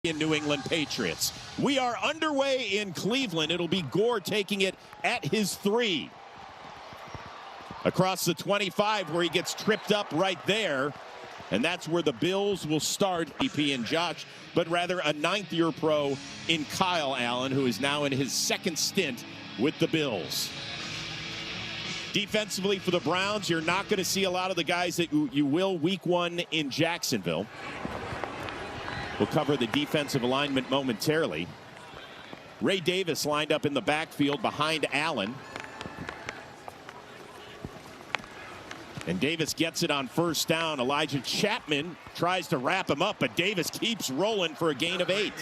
in New England Patriots. We are underway in Cleveland. It'll be Gore taking it at his 3. Across the 25 where he gets tripped up right there. And that's where the Bills will start. EP and Josh, but rather a 9th-year pro in Kyle Allen, who is now in his 2nd stint with the Bills. Defensively for the Browns, you're not going to see a lot of the guys that you will week 1 in Jacksonville. We'll cover the defensive alignment momentarily. Ray Davis lined up in the backfield behind Allen. And Davis gets it on 1st down. Elijah Chapman tries to wrap him up, but Davis keeps rolling for a gain of 8.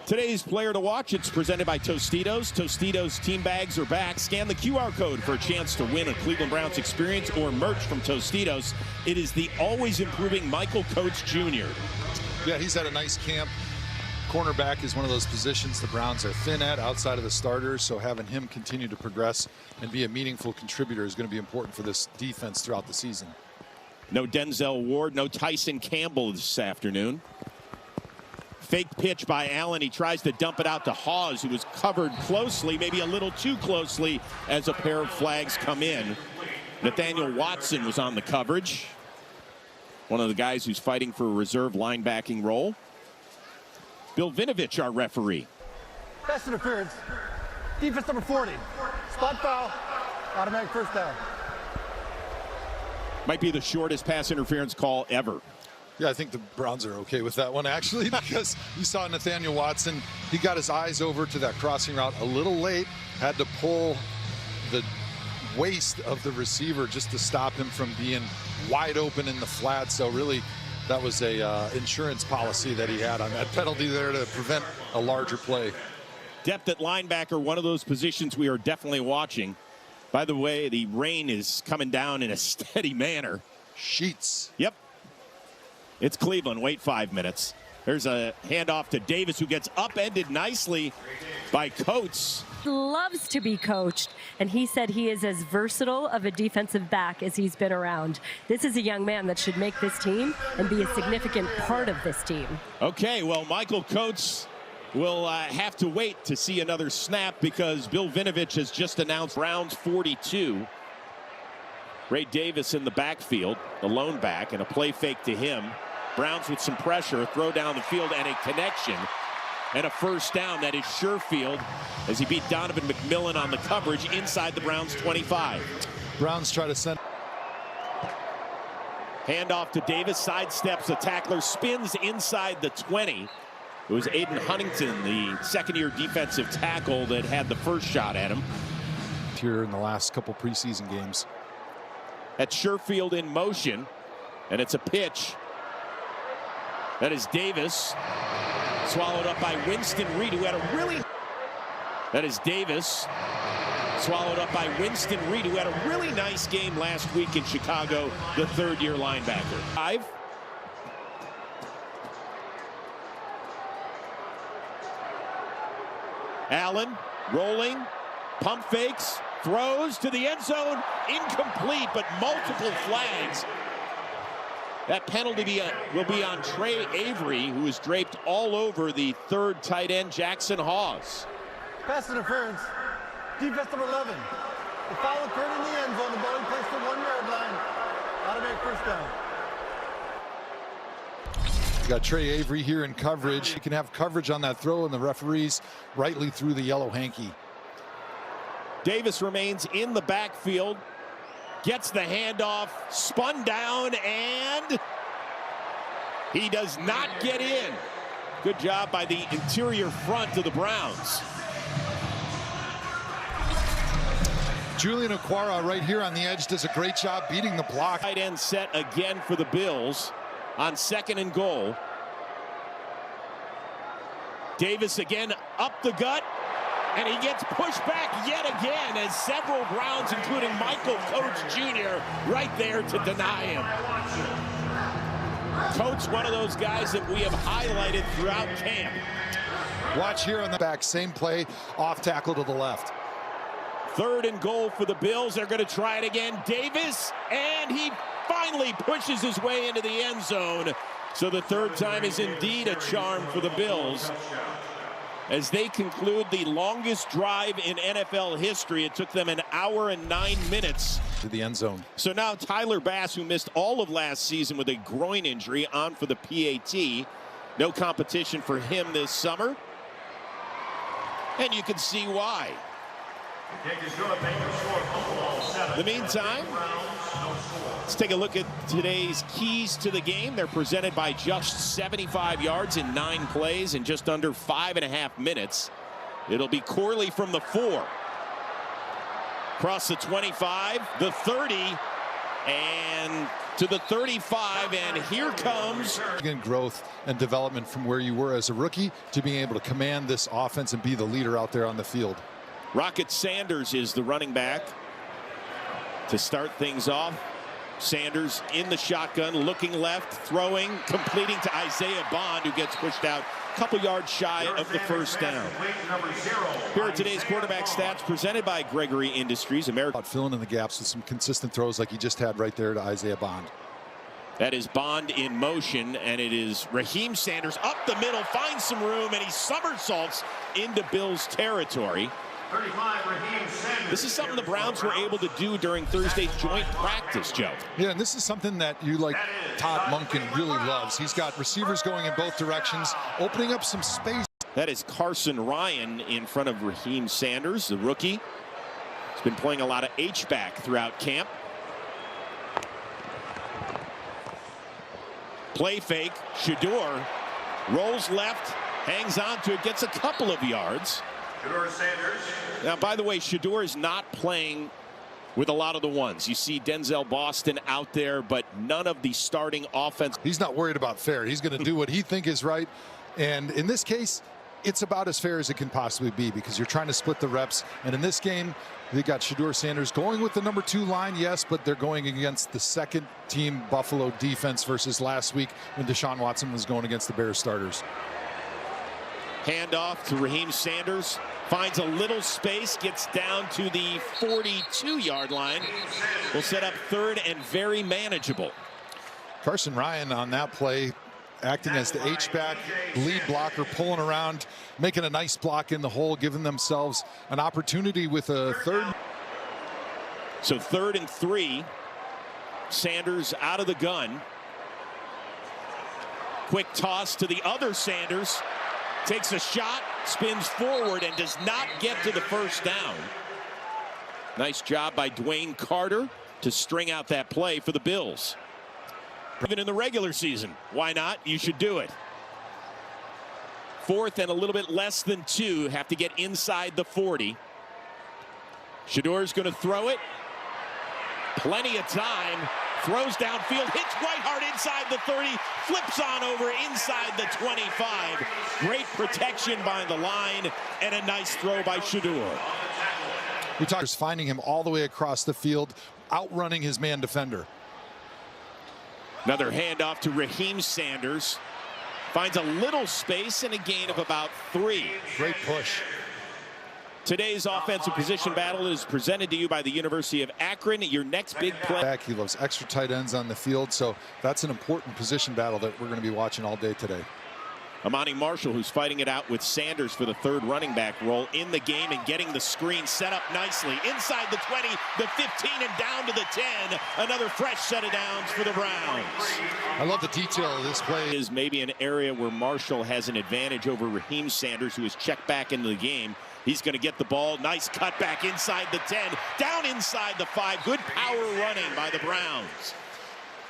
Today's player to watch, it's presented by Tostitos. Tostitos team bags are back. Scan the QR code for a chance to win a Cleveland Browns experience or merch from Tostitos. It is the always improving Michael Coates Jr. Yeah, he's had a nice camp. Cornerback is one of those positions the Browns are thin at outside of the starters, so having him continue to progress and be a meaningful contributor is going to be important for this defense throughout the season. No Denzel Ward, no Tyson Campbell this afternoon. Fake pitch by Allen. He tries to dump it out to Hawes, who was covered closely, maybe a little too closely, as a pair of flags come in. Nathaniel Watson was on the coverage. One of the guys who's fighting for a reserve linebacking role. Bill Vinovich, our referee. Pass interference. Defense number 40. Spot foul. Automatic 1st down. Might be the shortest pass interference call ever. Yeah, I think the Browns are okay with that one, actually, because you saw Nathaniel Watson. He got his eyes over to that crossing route a little late, had to pull the waist of the receiver just to stop him from being wide open in the flat. So really, that was a insurance policy that he had on that penalty there to prevent a larger play. Depth at linebacker, one of those positions we are definitely watching. By the way, the rain is coming down in a steady manner. Sheets. Yep. It's Cleveland. Wait 5 minutes. There's a handoff to Davis, who gets upended nicely by Coates. Loves to be coached, and he said he is as versatile of a defensive back as he's been around. This is a young man that should make this team and be a significant part of this team. Okay, well, Michael Coates will have to wait to see another snap, because Bill Vinovich has just announced Browns 42. Ray Davis in the backfield, the lone back, and a play fake to him. Browns with some pressure, a throw down the field and a connection. And a 1st down. That is Sherfield as he beat Donovan McMillan on the coverage inside the Browns 25. Browns try to send. Handoff to Davis, sidesteps the tackler, spins inside the 20. It was Aiden Huntington, the 2nd-year defensive tackle, that had the first shot at him. Here in the last couple preseason games. That's Sherfield in motion, and it's a pitch. That is Davis, swallowed up by Winston Reed, who had a really... That is Davis, swallowed up by Winston Reed, who had a really nice game last week in Chicago, the 3rd-year linebacker. 5. Allen rolling, pump fakes, throws to the end zone, incomplete, but multiple flags. That penalty will be on Trey Avery, who is draped all over the 3rd tight end, Jackson Hawes. Pass interference. Defense number 11. The foul occurred in the end zone. The ball placed the 1-yard line. Automatic 1st down. You got Trey Avery here in coverage. You can have coverage on that throw, and the referees rightly threw the yellow hanky. Davis remains in the backfield, gets the handoff, spun down, and he does not get in. Good job by the interior front of the Browns. Julian Okwara right here on the edge does a great job beating the block. Tight end set again for the Bills on 2nd and goal. Davis again up the gut. And he gets pushed back yet again, as several Browns, including Michael Coates Jr., right there to deny him. Coates, one of those guys that we have highlighted throughout camp. Watch here on the back, same play, off tackle to the left. 3rd and goal for the Bills. They're going to try it again. Davis, and he finally pushes his way into the end zone. So the third time is indeed a charm for the Bills. As they conclude the longest drive in NFL history, it took them 1 hour and 9 minutes to the end zone. So now Tyler Bass, who missed all of last season with a groin injury, on for the PAT. No competition for him this summer. And you can see why. In the meantime, let's take a look at today's keys to the game. They're presented by just 75 yards in 9 plays in just under 5.5 minutes. It'll be Corley from the 4. Across the 25, the 30, and to the 35, and here comes growth and development from where you were as a rookie to being able to command this offense and be the leader out there on the field. Rocket Sanders is the running back to start things off. Sanders in the shotgun, looking left, throwing, completing to Isaiah Bond, who gets pushed out a couple yards shy of the first down. Here are today's quarterback stats presented by Gregory Industries. America filling in the gaps with some consistent throws like he just had right there to Isaiah Bond. That is Bond in motion, and it is Raheem Sanders up the middle, finds some room, and he somersaults into Bills territory. This is something the Browns were able to do during Thursday's joint practice, Joe. Yeah, and this is something that you like Todd Monken really loves. He's got receivers going in both directions, opening up some space. That is Carson Ryan in front of Raheem Sanders, the rookie. He's been playing a lot of H-back throughout camp. Play fake, Shador rolls left, hangs on to it, gets a couple of yards. Now, by the way, Shador is not playing with a lot of the ones. You see Denzel Boston out there, but none of the starting offense. He's not worried about fair. He's going to do what he thinks is right. And in this case, it's about as fair as it can possibly be because you're trying to split the reps. And in this game, they got Shador Sanders going with the number 2 line, yes, but they're going against the second team Buffalo defense versus last week when Deshaun Watson was going against the Bears starters. Handoff to Raheem Sanders. Finds a little space, gets down to the 42-yard line. Will set up third and very manageable. Carson Ryan on that play, acting as the H-back, lead blocker, pulling around, making a nice block in the hole, giving themselves an opportunity with a third. So 3rd and 3. Sanders out of the gun. Quick toss to the other Sanders. Takes a shot, spins forward, and does not get to the first down. Nice job by Dwayne Carter to string out that play for the Bills. Even in the regular season, why not? You should do it. 4th and a little bit less than 2. Have to get inside the 40. Shador's going to throw it. Plenty of time. Throws downfield, hits Whiteheart inside the 30, flips on over inside the 25. Great protection by the line, and a nice throw by Shador. We talked finding him all the way across the field, outrunning his man defender. Another handoff to Raheem Sanders. Finds a little space and a gain of about 3. Great push. Today's offensive position battle is presented to you by the University of Akron. Your next big play. He loves extra tight ends on the field, so that's an important position battle that we're going to be watching all day today. Amani Marshall, who's fighting it out with Sanders for the 3rd running back role in the game and getting the screen set up nicely. Inside the 20, the 15, and down to the 10. Another fresh set of downs for the Browns. I love the detail of this play. Is maybe an area where Marshall has an advantage over Raheem Sanders, who is checked back into the game. He's going to get the ball. Nice cut back inside the 10, down inside the 5. Good power running by the Browns.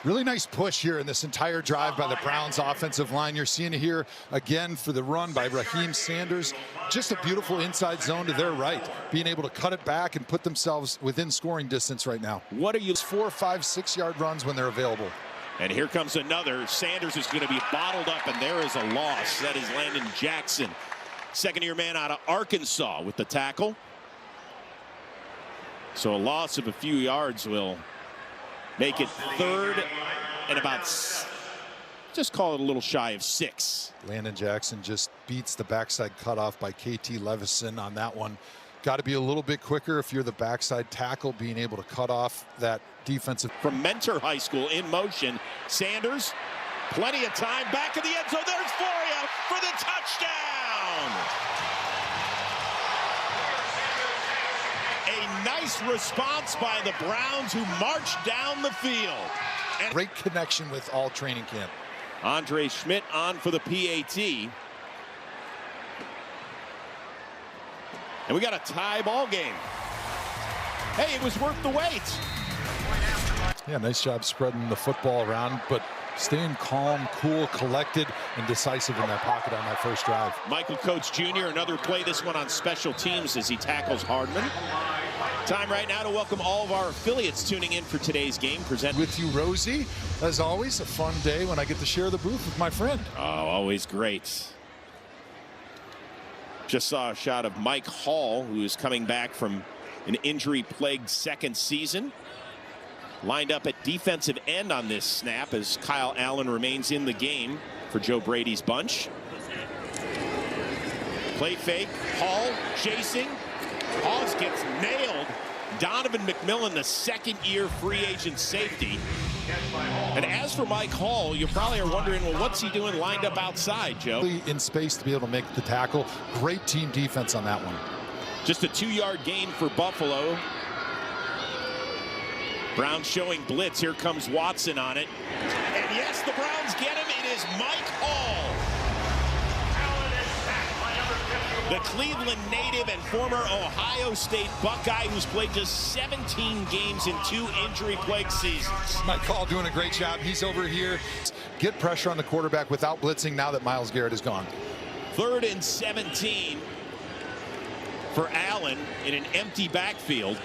Really nice push here in this entire drive by the Browns offensive line. You're seeing it here again for the run by Raheem Sanders. Just a beautiful inside zone to their right, being able to cut it back and put themselves within scoring distance right now. What are you? 4, 5, 6-yard runs when they're available. And here comes another. Sanders is going to be bottled up, and there is a loss. That is Landon Jackson. Second-year man out of Arkansas with the tackle. So a loss of a few yards will make it 3rd and about, just call it a little shy of 6. Landon Jackson just beats the backside cutoff by KT Levison on that one. Got to be a little bit quicker if you're the backside tackle, being able to cut off that defensive. From Mentor High School in motion, Sanders Plenty of time. Back of the end zone. There's Floria for the touchdown. A nice response by the Browns, who marched down the field. And great connection with all training camp. Andre Schmidt on for the PAT. And we got a tie ball game. Hey, it was worth the wait. Yeah, nice job spreading the football around, but staying calm, cool, collected, and decisive in that pocket on that first drive. Michael Coates Jr., another play, this one on special teams as he tackles Hardman. Time right now to welcome all of our affiliates tuning in for today's game. Presented with you, Rosie. As always, a fun day when I get to share the booth with my friend. Oh, always great. Just saw a shot of Mike Hall, who is coming back from an injury-plagued second season. Lined up at defensive end on this snap as Kyle Allen remains in the game for Joe Brady's bunch. Play fake, Hall chasing. Hall gets nailed. Donovan McMillan, the second-year free agent safety. And as for Mike Hall, you probably are wondering, well, what's he doing lined up outside, Joe? In space to be able to make the tackle. Great team defense on that one. Just a 2-yard gain for Buffalo. Browns showing blitz. Here comes Watson on it. And yes, the Browns get him. It is Mike Hall. The Cleveland native and former Ohio State Buckeye, who's played just 17 games in 2 injury-plagued seasons. Mike Hall doing a great job. He's over here. Get pressure on the quarterback without blitzing now that Myles Garrett is gone. 3rd and 17 for Allen in an empty backfield.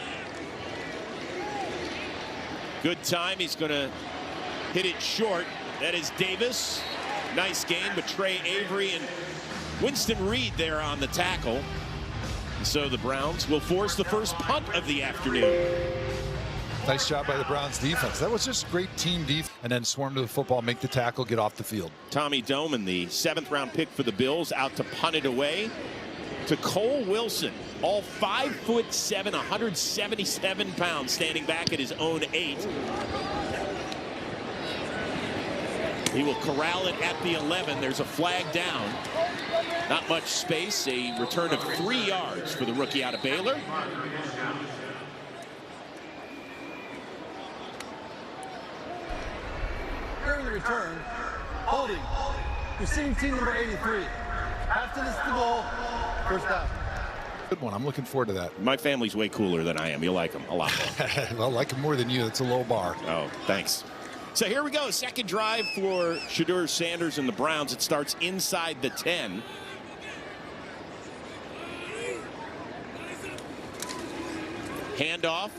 Good time. He's going to hit it short. That is Davis. Nice game, but Trey Avery and Winston Reed there on the tackle. So the Browns will force the first punt of the afternoon. Nice job by the Browns defense. That was just great team defense. And then swarm to the football, make the tackle, get off the field. Tommy Doman, the 7th-round pick for the Bills, out to punt it away to Cole Wilson. All 5'7", 177 pounds, standing back at his own 8. He will corral it at the 11. There's a flag down. Not much space. A return of 3 yards for the rookie out of Baylor. During the return, holding, receiving team number 83. After this, the goal, first down. Good one. I'm looking forward to that. My family's way cooler than I am. You'll like them a lot more. Well, I like him more than you. It's a low bar. Oh, thanks. So here we go. Second drive for Shedeur Sanders and the Browns. It starts inside the 10. Handoff.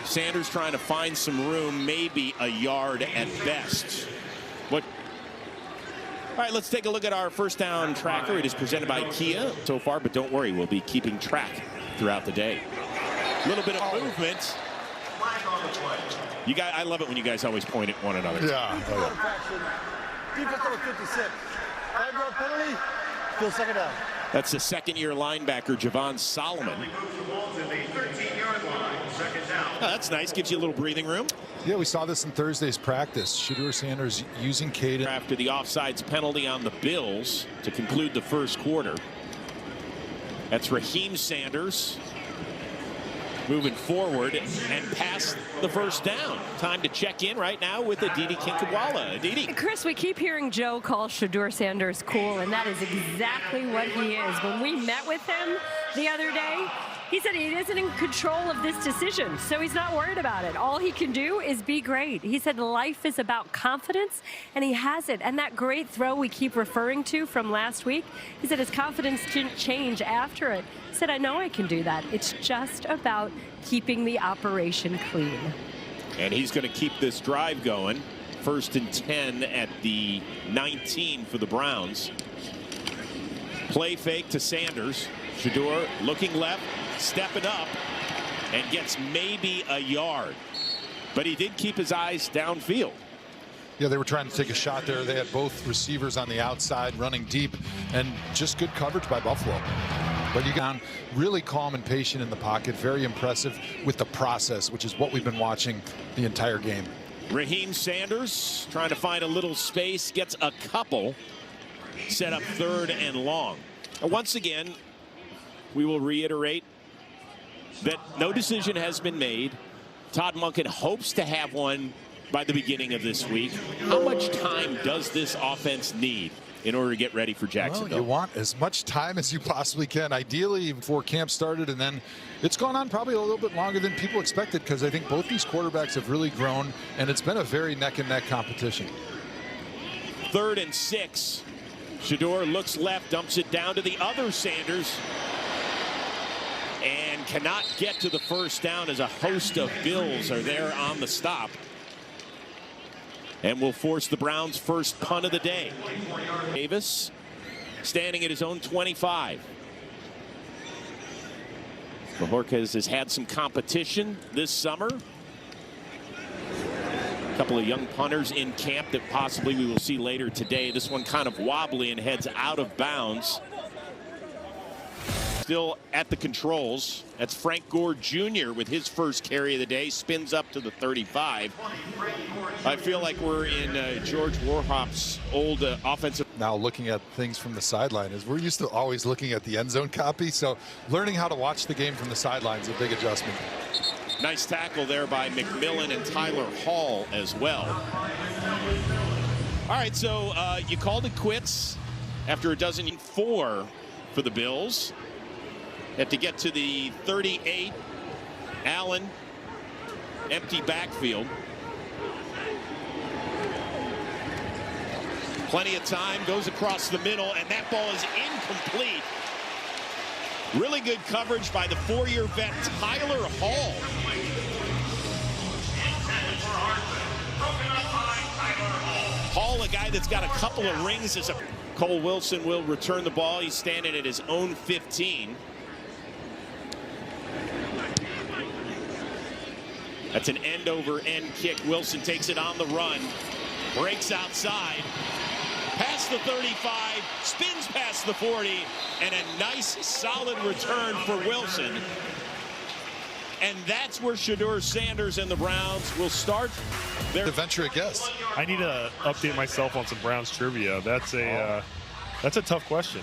Sanders trying to find some room, maybe a yard at best. What? All right, let's take a look at our first down tracker. It is presented by Kia so far, but don't worry, we'll be keeping track throughout the day. A little bit of movement. You guys, I love it when you guys always point at one another. Yeah. Defense number 56. 5-yard penalty, still second down. That's the second-year linebacker, Javon Solomon. Oh, that's nice. Gives you a little breathing room. Yeah, we saw this in Thursday's practice. Shedeur Sanders using Caden. After the offsides penalty on the Bills to conclude the first quarter. That's Raheem Sanders moving forward and past the first down. Time to check in right now with Aditi Kinkawala. Aditi. Chris, we keep hearing Joe call Shedeur Sanders cool, and that is exactly what he is. When we met with him the other day, he said he isn't in control of this decision, so he's not worried about it. All he can do is be great. He said life is about confidence, and he has it. And that great throw we keep referring to from last week, he said his confidence didn't change after it. He said, I know I can do that. It's just about keeping the operation clean. And he's going to keep this drive going. 1st and 10 at the 19 for the Browns. Play fake to Sanders. Shedeur looking left, stepping up, and gets maybe a yard. But he did keep his eyes downfield. Yeah, they were trying to take a shot there. They had both receivers on the outside running deep, and just good coverage by Buffalo. But you got really calm and patient in the pocket. Very impressive with the process, which is what we've been watching the entire game. Raheem Sanders trying to find a little space, gets a couple, set up 3rd and long. And once again, we will reiterate that no decision has been made. Todd Monken hopes to have one by the beginning of this week. How much time does this offense need in order to get ready for Jacksonville? Well, you want as much time as you possibly can, ideally before camp started, and then it's gone on probably a little bit longer than people expected, because I think both these quarterbacks have really grown, and it's been a very neck-and-neck competition. 3rd and 6. Shedeur looks left, dumps it down to the other Sanders, and cannot get to the first down as a host of Bills are there on the stop. And will force the Browns' first punt of the day. Davis standing at his own 25. Bojorquez has had some competition this summer. A couple of young punters in camp that possibly we will see later today. This one kind of wobbly and heads out of bounds. Still at the controls. That's Frank Gore Jr. with his first carry of the day. Spins up to the 35. I feel like we're in George Warhop's old offensive. Now looking at things from the sideline, is we're used to always looking at the end zone copy. So learning how to watch the game from the sideline is a big adjustment. Nice tackle there by McMillan and Tyler Hall as well. All right, so you called it quits after a dozen 4 for the Bills. Had to get to the 38. Allen, empty backfield. Plenty of time, goes across the middle, and that ball is incomplete. Really good coverage by the 4-year vet Tyler Hall. Hall, a guy that's got a couple of rings as a... Cole Wilson will return the ball. He's standing at his own 15. That's an end-over-end kick. Wilson takes it on the run, breaks outside, past the 35, spins past the 40, and a nice, solid return for Wilson. And that's where Shedeur Sanders and the Browns will start their... venture a guess. I need to update myself on some Browns trivia. That's a tough question.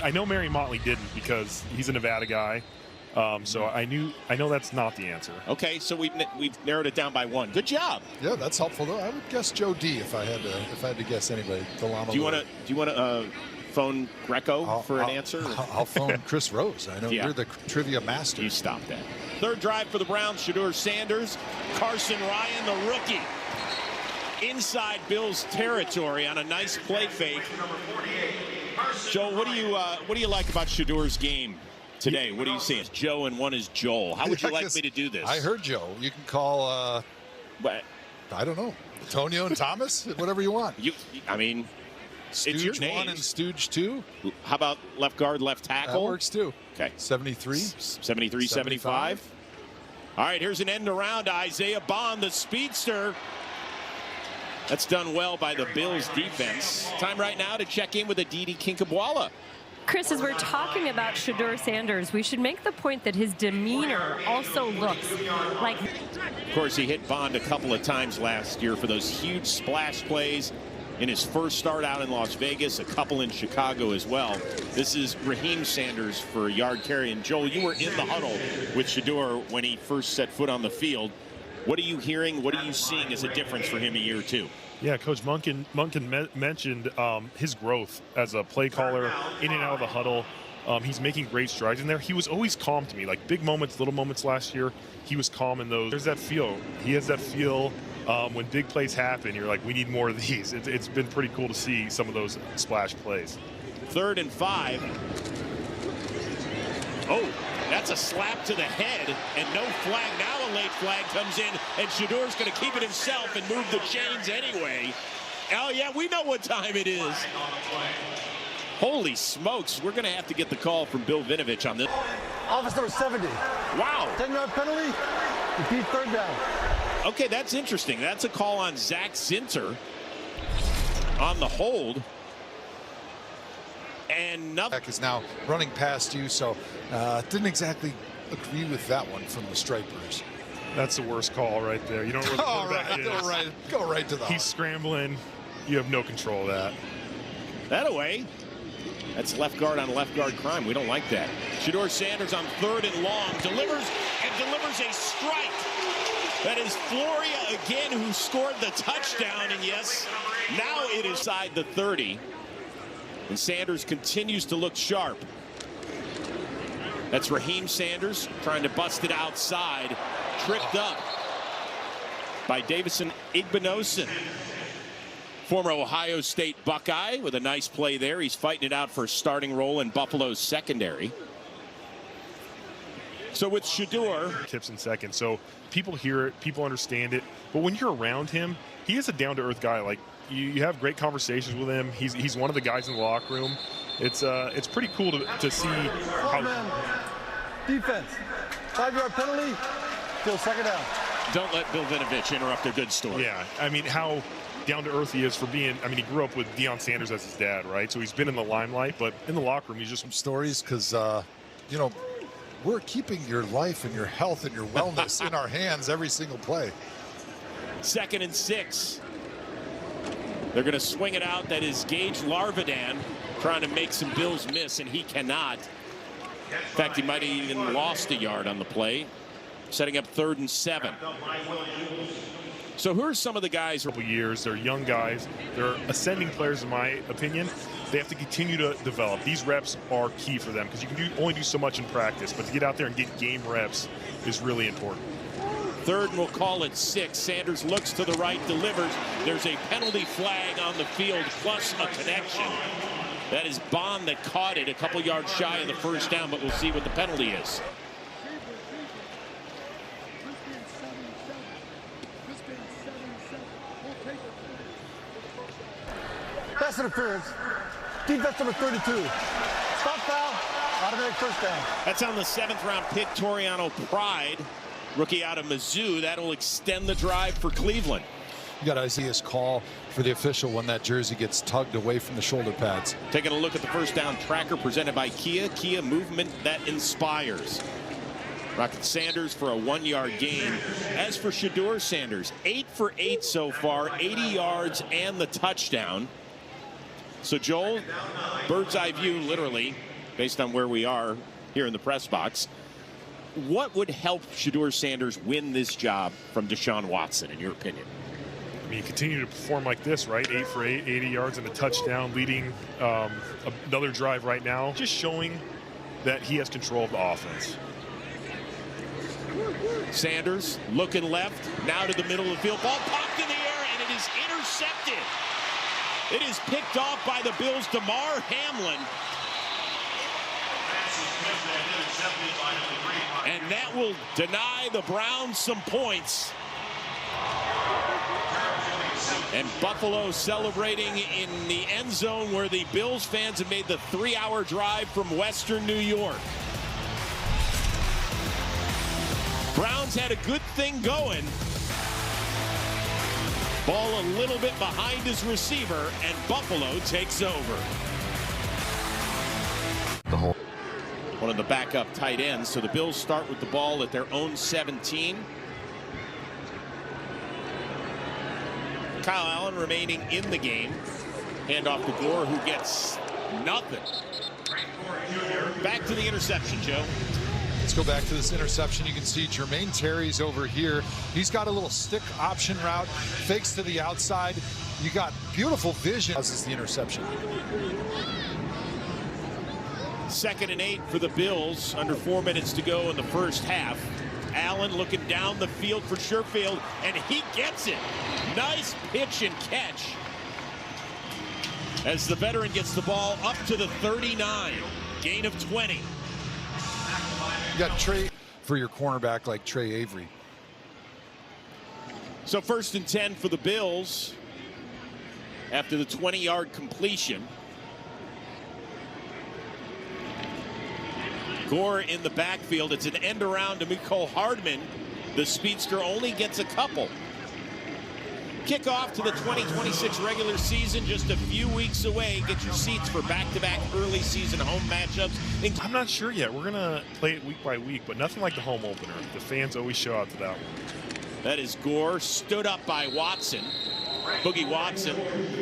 I know Mary Motley didn't, because he's a Nevada guy. So I know that's not the answer. Okay, so we've narrowed it down by 1. Good job. Yeah, that's helpful though. I would guess Joe D if I had to guess anybody. Do you want to phone Greco for an answer? I'll phone Chris Rose. I know you're the trivia master. You stop that. 3rd drive for the Browns. Shedeur Sanders, Carson Ryan, the rookie, inside Bills territory on a nice play fake. Joe, what do you like about Shedeur's game today? What do you see? It's Joe and one is Joel. How would you like me to do this? I heard Joe. You can call, I don't know, Antonio and Thomas, whatever you want. I mean, Stooge it's your 1 and Stooge 2. How about left guard, left tackle? That works too. Okay. 73. 73, 75. All right, here's an end around to Isaiah Bond, the speedster. That's done well by the Bills defense. Time right now to check in with Aditi Kinkhabwala. Chris, as we're talking about Shedeur Sanders, we should make the point that his demeanor also looks like... Of course, he hit Bond a couple of times last year for those huge splash plays in his first start out in Las Vegas, a couple in Chicago as well. This is Raheem Sanders for a yard carry. And Joel, you were in the huddle with Shedeur when he first set foot on the field. What are you hearing? What are you seeing as a difference for him a year or two? Yeah, Coach Monken mentioned his growth as a play caller in and out of the huddle. He's making great strides in there. He was always calm to me, like big moments, little moments last year. He was calm in those. There's that feel. He has that feel when big plays happen. You're like, we need more of these. It's been pretty cool to see some of those splash plays. 3rd and 5. Oh, that's a slap to the head and no flag. Now a late flag comes in and Shedeur's going to keep it himself and move the chains anyway. Oh yeah, we know what time it is. Holy smokes, we're going to have to get the call from Bill Vinovich on this. Officer number 70. Wow. 10-yard penalty. Repeat 3rd down. Okay, that's interesting. That's a call on Zach Zinter on the hold. And nothing is now running past you, so didn't exactly agree with that one from the Stripers. That's the worst call right there. You don't know where the quarterback is. Go right to the He's scrambling. You have no control of that. That away. That's left guard on left guard crime. We don't like that. Shedeur Sanders on 3rd and long. Delivers a strike. That is Floria again who scored the touchdown. And yes, now it is inside the 30. And Sanders continues to look sharp. That's Raheem Sanders trying to bust it outside. Tripped up by Davison Igbinosun. Former Ohio State Buckeye with a nice play there. He's fighting it out for a starting role in Buffalo's secondary. So with Shedeur. Tips in second. So people hear it, people understand it. But when you're around him, he is a down-to-earth guy. Like you have great conversations with him. He's one of the guys in the locker room. It's pretty cool to see how. Defense. 5-yard penalty. Still 2nd down. Don't let Bill Vinovich interrupt a good story. Yeah, I mean how down-to-earth he is for being. I mean, he grew up with Deion Sanders as his dad, right? So he's been in the limelight, but in the locker room, he's just stories because you know, we're keeping your life and your health and your wellness in our hands every single play. 2nd and 6. They're going to swing it out. That is Gage Larvidan trying to make some Bills miss, and he cannot. In fact, he might have even lost a yard on the play. Setting up 3rd and 7. So who are some of the guys? Couple years, they're young guys. They're ascending players, in my opinion. They have to continue to develop. These reps are key for them because you can only do so much in practice, but to get out there and get game reps is really important. 3rd and we'll call it 6. Sanders looks to the right, delivers. There's a penalty flag on the field plus a connection. That is Bond that caught it a couple yards shy of the 1st down, but we'll see what the penalty is. Pass interference. Defense number 32. Stop foul. Automatic 1st down. That's on the 7th round pick, Toriano Pride, rookie out of Mizzou. That'll extend the drive for Cleveland. You got Isaiah's call for the official when that jersey gets tugged away from the shoulder pads. Taking a look at the 1st down tracker presented by Kia. Kia, movement that inspires. Rocket Sanders for a 1-yard gain. As for Shedeur Sanders, 8 for 8 so far, 80 yards and the touchdown. So Joel, bird's eye view literally, based on where we are here in the press box. What would help Shedeur Sanders win this job from Deshaun Watson, in your opinion? I mean, continue to perform like this, right? 8 for 8, 80 yards and a touchdown, leading another drive right now. Just showing that he has control of the offense. Sanders looking left, now to the middle of the field. Ball popped in the air, and it is intercepted. It is picked off by the Bills' DeMar Hamlin. And that will deny the Browns some points. And Buffalo celebrating in the end zone where the Bills fans have made the 3-hour drive from Western New York. Browns had a good thing going. Ball a little bit behind his receiver, and Buffalo takes over. One of the backup tight ends. So the Bills start with the ball at their own 17. Kyle Allen remaining in the game. Handoff to Gore, who gets nothing. Back to the interception, Joe. Let's go back to this interception. You can see Jermaine Terry's over here. He's got a little stick option route, fakes to the outside. You got beautiful vision. This is the interception. 2nd and 8 for the Bills. Under 4 minutes to go in the first half. Allen looking down the field for Sherfield, and he gets it. Nice pitch and catch. As the veteran gets the ball up to the 39. Gain of 20. You got Trey for your cornerback like Trey Avery. So 1st and 10 for the Bills after the 20-yard completion. Gore in the backfield. It's an end around to Mecole Hardman. The speedster only gets a couple. Kickoff to the 2026 regular season just a few weeks away. Get your seats for back-to-back early season home matchups. I'm not sure yet. We're going to play it week by week, but nothing like the home opener. The fans always show out to that one. That is Gore, stood up by Watson. Boogie Watson,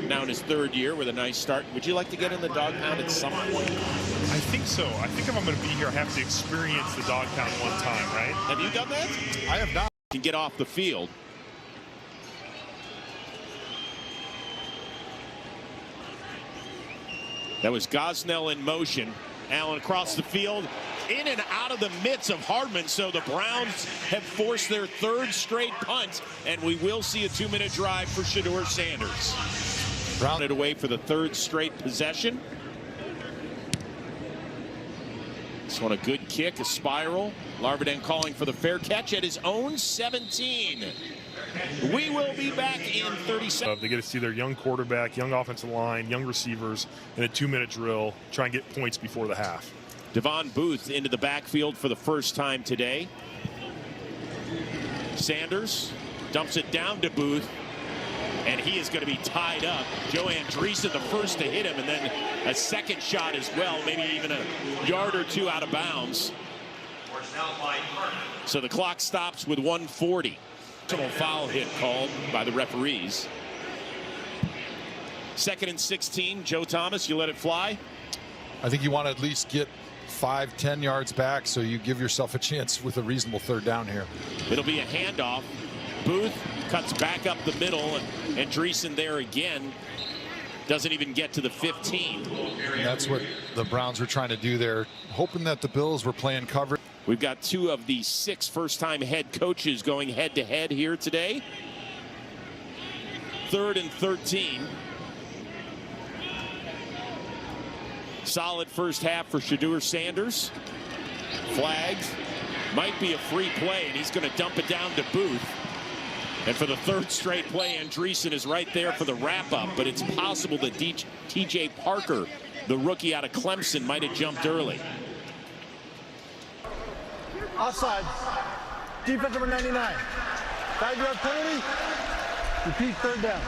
now in his third year with a nice start. Would you like to get in the dog pound at some point? I think so. I think if I'm going to be here, I have to experience the dog pound one time, right? Have you done that? I have not. Can get off the field. That was Gosnell in motion. Allen across the field, in and out of the midst of Hardman. So the Browns have forced their third straight punt, and we will see a 2-minute drive for Shedeur Sanders. Rounded away for the third straight possession. This one a good kick, a spiral. Larvadain calling for the fair catch at his own 17. We will be back in 30 seconds. They get to see their young quarterback, young offensive line, young receivers in a 2-minute drill, try and get points before the half. Devon Booth into the backfield for the first time today. Sanders dumps it down to Booth, and he is going to be tied up. Joe Andreessen the first to hit him, and then a second shot as well, maybe even a yard or two out of bounds. So the clock stops with 1:40. Foul hit called by the referees. 2nd and 16. Joe Thomas, you let it fly? I think you want to at least get 5-10 yards back so you give yourself a chance with a reasonable third down here. It'll be a handoff. Booth cuts back up the middle, and Andreessen there again. Doesn't even get to the 15. And that's what the Browns were trying to do there, hoping that the Bills were playing cover. We've got 2 of the 6 first-time head coaches going head-to-head here today. 3rd and 13. Solid first half for Shedeur Sanders. Flagged. Might be a free play, and he's going to dump it down to Booth. And for the 3rd straight play, Andreessen is right there for the wrap-up, but it's possible that T.J. Parker, the rookie out of Clemson, might have jumped early. Offside. Defense number 99. 5-yard penalty. Repeat, third down.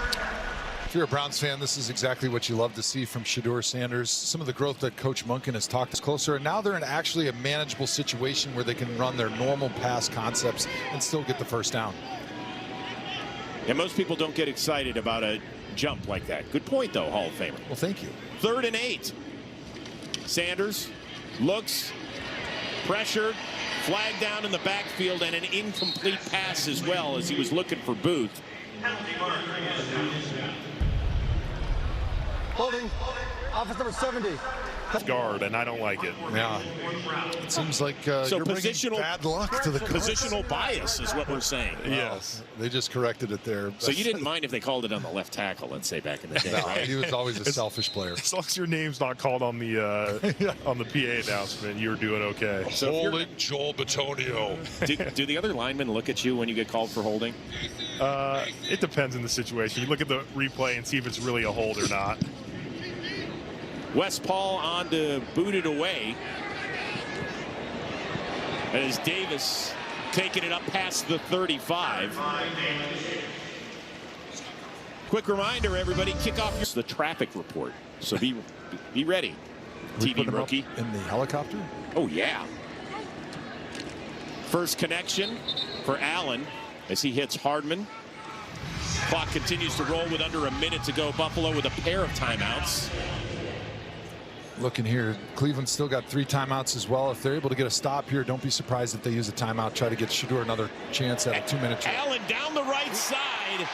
If you're a Browns fan, this is exactly what you love to see from Shedeur Sanders. Some of the growth that Coach Monken has talked is closer, and now they're in actually a manageable situation where they can run their normal pass concepts and still get the first down. And most people don't get excited about a jump like that. Good point, though, Hall of Famer. Well, thank you. 3rd and 8. Sanders looks, pressured, flag down in the backfield, and an incomplete pass as well as he was looking for Booth. Holding. Office number 70. Guard, and I don't like it. Yeah. It seems like So you're bringing positional bad luck to the Colts. Positional bias is what we're saying. Yes. They just corrected it there. So you didn't mind if they called it on the left tackle, let's say, back in the day, No, right? he was always a selfish player. As long as your name's not called on the on the PA announcement, you're doing okay. So if you're- Holding Joel Bitonio. do the other linemen look at you when you get called for holding? It depends on the situation. You look at the replay and see if it's really a hold or not. West Paul on to boot it away. As Davis taking it up past the 35. Quick reminder, everybody, kick off the traffic report. So be ready, TV rookie. In the helicopter? Oh, yeah. First connection for Allen as he hits Hardman. Clock continues to roll with under a minute to go. Buffalo with a pair of timeouts. Looking here, Cleveland's still got 3 timeouts as well. If they're able to get a stop here, don't be surprised if they use a timeout, try to get Shedeur another chance at a 2-minute drill. Allen down the right side,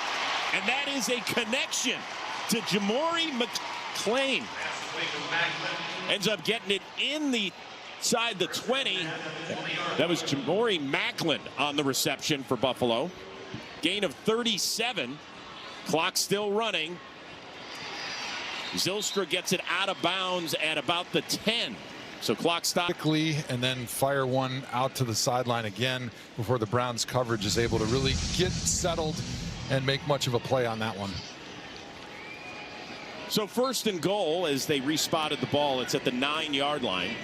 and that is a connection to Jamori McClain. Ends up getting it in the side the 20. That was Jamori Macklin on the reception for Buffalo. Gain of 37. Clock still running. Zylstra gets it out of bounds at about the 10. So clock stop. Quickly, and then fire one out to the sideline again before the Browns coverage is able to really get settled and make much of a play on that one. So 1st and goal as they respotted the ball. It's at the 9-yard line.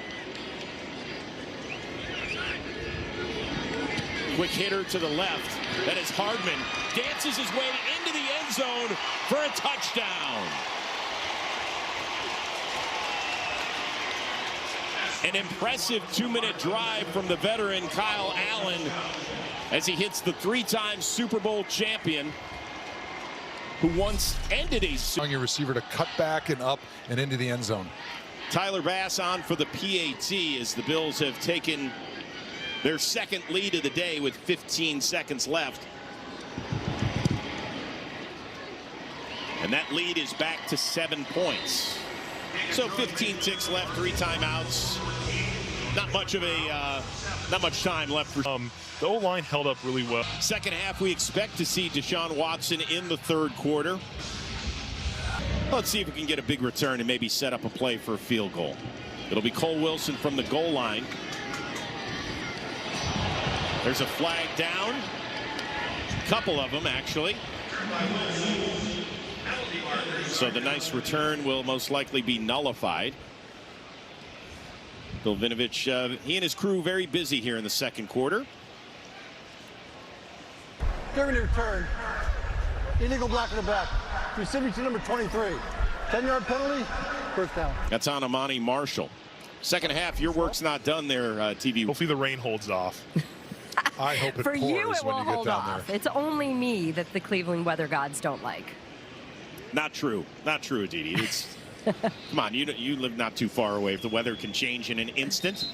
Quick hitter to the left. That is Hardman. Dances his way into the end end zone for a touchdown. An impressive 2-minute drive from the veteran Kyle Allen as he hits the 3-time Super Bowl champion who once ended a on your receiver to cut back and up and into the end zone. Tyler Bass on for the PAT as the Bills have taken their second lead of the day with 15 seconds left. And that lead is back to 7 points. So 15 ticks left, 3 timeouts. Not much time left for. The O-line held up really well. Second half, we expect to see Deshaun Watson in the third quarter. Let's see if we can get a big return and maybe set up a play for a field goal. It'll be Cole Wilson from the goal line. There's a flag down. Couple of them, actually. So the nice return will most likely be nullified. Bill Vinovich, he and his crew very busy here in the second quarter. During the return, illegal block in the back. Receiving to number 23. 10-yard penalty, first down. That's on Amani Marshall. Second half, your work's not done there, TV. Hopefully the rain holds off. I hope it For pours you, it when will you get hold down off. there. It's only me that the Cleveland weather gods don't like. Not true. Not true, Aditi. It's come on, you live not too far away. If the weather can change in an instant.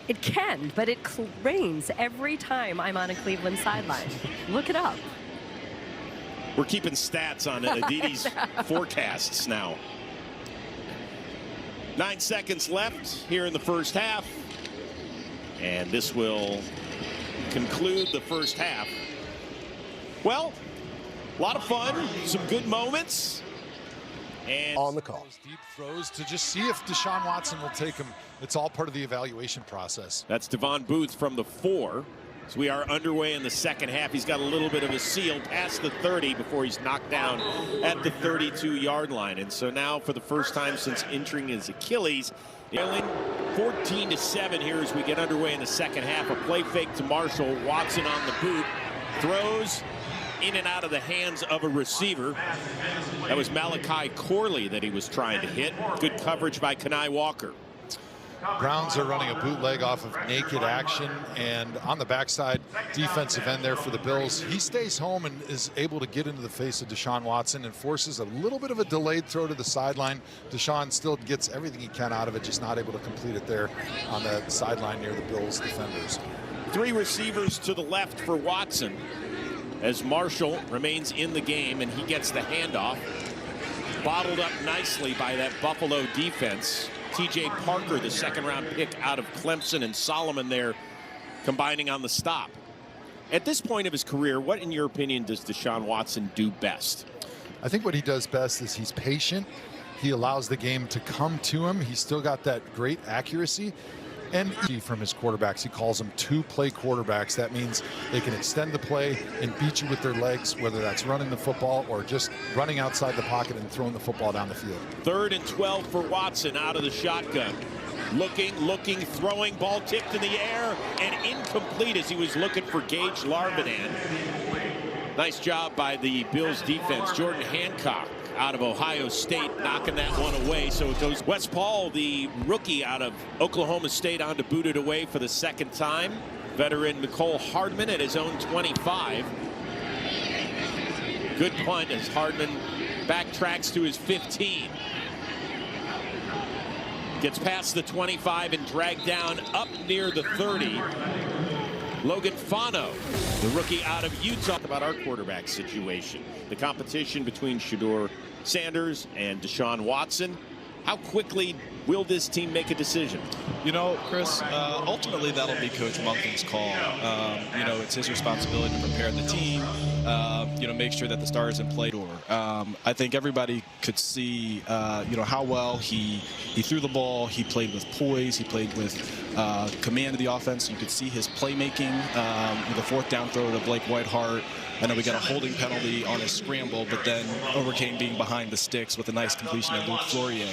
It can, but it rains every time I'm on a Cleveland sideline. Look it up. We're keeping stats on Aditi's forecasts now. 9 seconds left here in the first half. And this will conclude the first half. Well, a lot of fun, some good moments. And On the call. Deep throws to just see if Deshaun Watson will take him. It's all part of the evaluation process. that's Devon Booth from the 4. So we are underway in the second half. He's got a little bit of a seal past the 30 before he's knocked down at the 32-yard line. And so now, for the first time since injuring his Achilles, 14-7 here as we get underway in the second half. A play fake to Marshall. Watson on the boot. Throws in and out of the hands of a receiver. That was Malachi Corley that he was trying to hit. Good coverage by Kenai Walker. Browns are running a bootleg off of naked action, and on the backside, defensive end there for the Bills. He stays home and is able to get into the face of Deshaun Watson and forces a little bit of a delayed throw to the sideline. Deshaun still gets everything he can out of it, just not able to complete it there on the sideline near the Bills defenders. 3 receivers to the left for Watson as Marshall remains in the game, and he gets the handoff. Bottled up nicely by that Buffalo defense. TJ Parker, the second-round pick out of Clemson, and Solomon there combining on the stop. At this point of his career, what, in your opinion, does Deshaun Watson do best? I think what he does best is he's patient. He allows the game to come to him. He's still got that great accuracy. And from his quarterbacks, he calls them 2-play quarterbacks. That means they can extend the play and beat you with their legs, whether that's running the football or just running outside the pocket and throwing the football down the field. 3rd and 12 for Watson out of the shotgun. Looking, throwing, ball tipped in the air and incomplete as he was looking for Gage Larbanan. Nice job by the Bills defense. Jordan Hancock out of Ohio State knocking that one away. So it goes Wes Paul, the rookie out of Oklahoma State, on to boot it away for the second time. Veteran Nicole Hardman at his own 25. Good punt as Hardman backtracks to his 15. Gets past the 25 and dragged down up near the 30. Logan Fano, the rookie out of Utah. About our quarterback situation. The competition between Shedeur Sanders and Deshaun Watson. How quickly will this team make a decision? You know, Chris, ultimately that'll be Coach Monken's call. You know, it's his responsibility to prepare the team, you know, make sure that the stars in play. I think everybody could see, how well he threw the ball. He played with poise. He played with command of the offense. You could see his playmaking with a fourth down throw to Blake Whitehart. I know we got a holding penalty on his scramble, but then overcame being behind the sticks with a nice completion of Luke Flourier.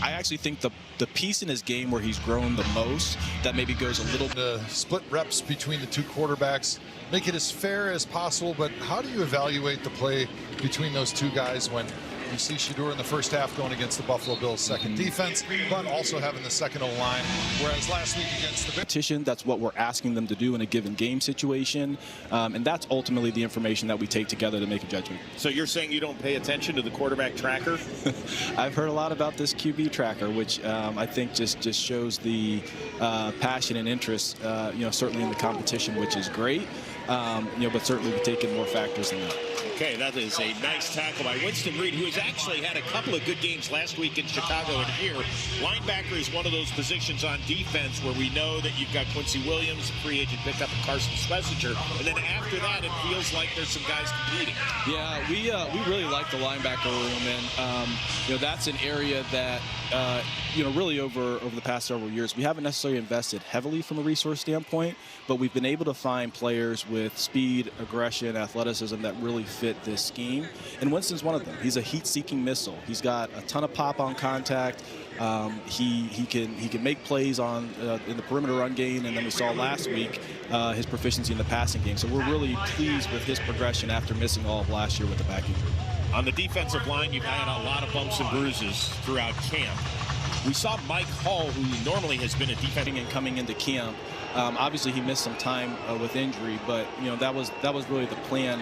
I actually think the piece in his game where he's grown the most that maybe goes a little... The split reps between the two quarterbacks, make it as fair as possible, but how do you evaluate the play between those two guys when you see Shedeur in the first half going against the Buffalo Bills' second defense, but also having the second O-line, whereas last week against the competition, that's what we're asking them to do in a given game situation, and that's ultimately the information that we take together to make a judgment. So you're saying you don't pay attention to the quarterback tracker? I've heard a lot about this QB tracker, which I think just shows the passion and interest, certainly in the competition, which is great, but certainly we've taken more factors than that. Okay, that is a nice tackle by Winston Reed, who has actually had a couple of good games last week in Chicago and here. Linebacker is one of those positions on defense where we know that you've got Quincy Williams, free agent pickup, and Carson Schlesinger, and then after that, it feels like there's some guys competing. Yeah, we really like the linebacker room, and that's an area that really over the past several years we haven't necessarily invested heavily from a resource standpoint, but we've been able to find players with speed, aggression, athleticism that really fit this scheme, and Winston's one of them. He's a heat-seeking missile. He's got a ton of pop on contact. He can make plays on in the perimeter run game, and then we saw last week his proficiency in the passing game. So we're really pleased with his progression after missing all of last year with the back injury. On the defensive line, you've had a lot of bumps and bruises throughout camp. We saw Mike Hall, who normally has been a defensive and coming into camp. Obviously, he missed some time with injury, but that was really the plan.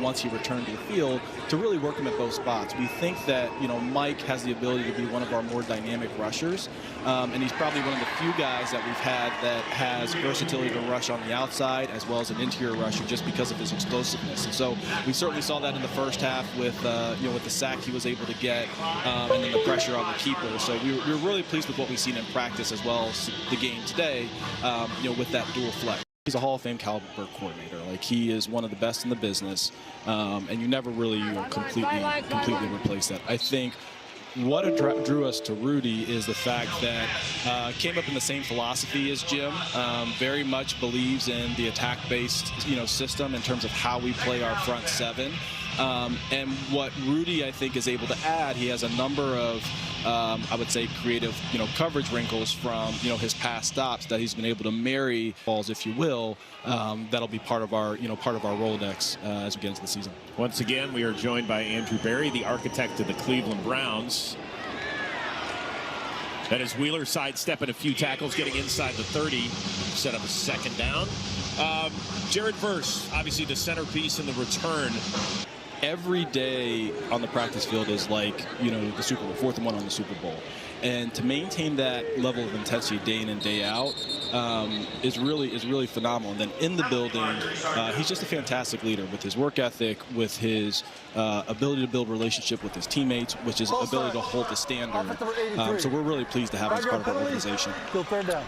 Once he returned to the field, to really work him at both spots. We think that Mike has the ability to be one of our more dynamic rushers, and he's probably one of the few guys that we've had that has versatility to rush on the outside as well as an interior rusher, just because of his explosiveness. And so we certainly saw that in the first half with with the sack he was able to get, and then the pressure on the keeper. So we were really pleased with what we've seen in practice as well as the game today. With that dual flex. He's a Hall of Fame caliber coordinator. Like, he is one of the best in the business, and you never really completely replace that. I think what drew us to Rudy is the fact that came up in the same philosophy as Jim. Very much believes in the attack-based system in terms of how we play our front seven. And what Rudy, I think, is able to add, he has a number of I would say creative, coverage wrinkles from, his past stops that he's been able to marry balls, if you will. That'll be part of our, Rolodex as we get into the season. Once again, we are joined by Andrew Berry, the architect of the Cleveland Browns. That is Wheeler sidestepping a few tackles, getting inside the 30, set up a second down. Jared Verse, obviously the centerpiece in the return. Every day on the practice field is like, the Super Bowl, 4th and 1 on the Super Bowl. And to maintain that level of intensity day in and day out is really phenomenal. And then in the building, he's just a fantastic leader with his work ethic, with his ability to build relationship with his teammates, which is ability to hold the standard. So we're really pleased to have him as part of our organization. Go third down.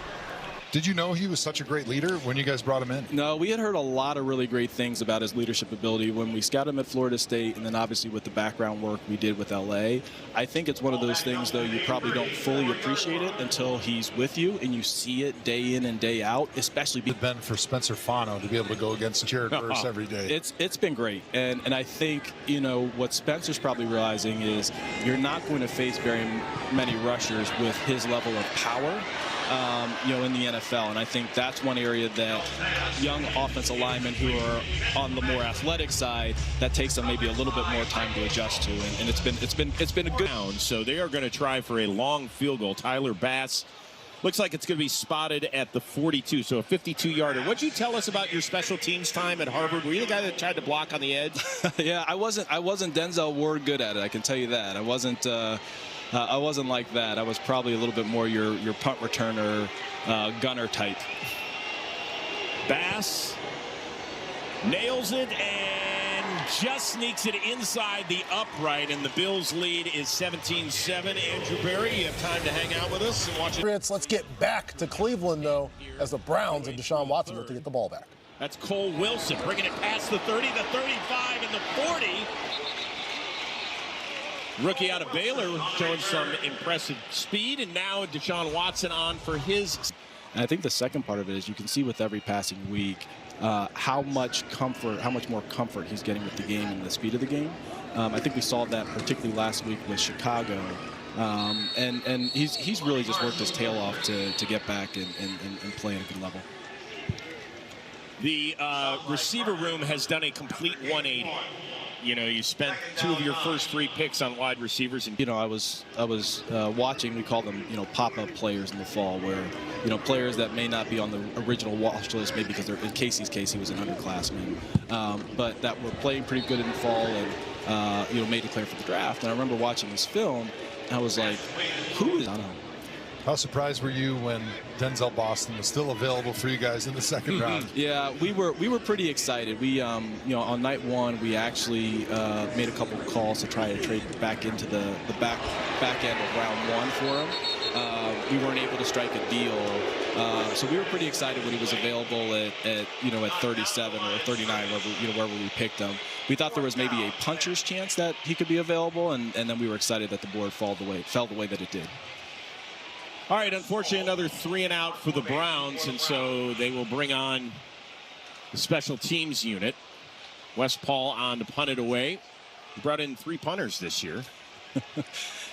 Did you know he was such a great leader when you guys brought him in? No, we had heard a lot of really great things about his leadership ability when we scouted him at Florida State, and then obviously with the background work we did with LA. I think it's one of those things, though, you probably don't fully appreciate it until he's with you and you see it day in and day out, especially It's been for Spencer Fano to be able to go against Jared Verse every day. It's been great. And I think, what Spencer's probably realizing is you're not going to face very many rushers with his level of power. In the NFL, and I think that's one area that young offensive linemen who are on the more athletic side, that takes them maybe a little bit more time to adjust to, and it's been a good. So they are going to try for a long field goal. Tyler Bass looks like it's going to be spotted at the 42, so a 52-yarder. What'd you tell us about your special teams time at Harvard? Were you the guy that tried to block on the edge? Yeah, I wasn't Denzel Ward good at it. I can tell you that. I wasn't like that. I was probably a little bit more your punt returner, gunner type. Bass nails it and just sneaks it inside the upright, and the Bills' lead is 17-7. Andrew Berry, you have time to hang out with us and watch it. Let's get back to Cleveland, though, as the Browns and Deshaun Watson look to get the ball back. That's Cole Wilson bringing it past the 30, the 35, and the 40. Rookie out of Baylor showing some impressive speed, and now Deshaun Watson on for his. And I think the second part of it is you can see with every passing week how much more comfort he's getting with the game and the speed of the game. I think we saw that particularly last week with Chicago. And he's really just worked his tail off to get back and play at a good level. The receiver room has done a complete 180. You know, you spent 2 of your first 3 picks on wide receivers. And you know, I was watching. We call them, you know, pop-up players in the fall, where, you know, players that may not be on the original watch list, maybe because they're, in Casey's case, he was an underclassman, but that were playing pretty good in the fall and you know, made it clear for the draft. And I remember watching this film, and I was like, who is? I don't know. How surprised were you when Denzel Boston was still available for you guys in the second round? Yeah, we were pretty excited. We, you know, on night 1, we actually made a couple of calls to try to trade back into the back end of round 1 for him. We weren't able to strike a deal, so we were pretty excited when he was available at you know, at 37 or 39, wherever we picked him. We thought there was maybe a puncher's chance that he could be available, and then we were excited that the board fell the way that it did. all right, unfortunately, another 3 and out for the Browns, and so they will bring on the special teams unit. West Paul on to punt it away. We brought in 3 punters this year.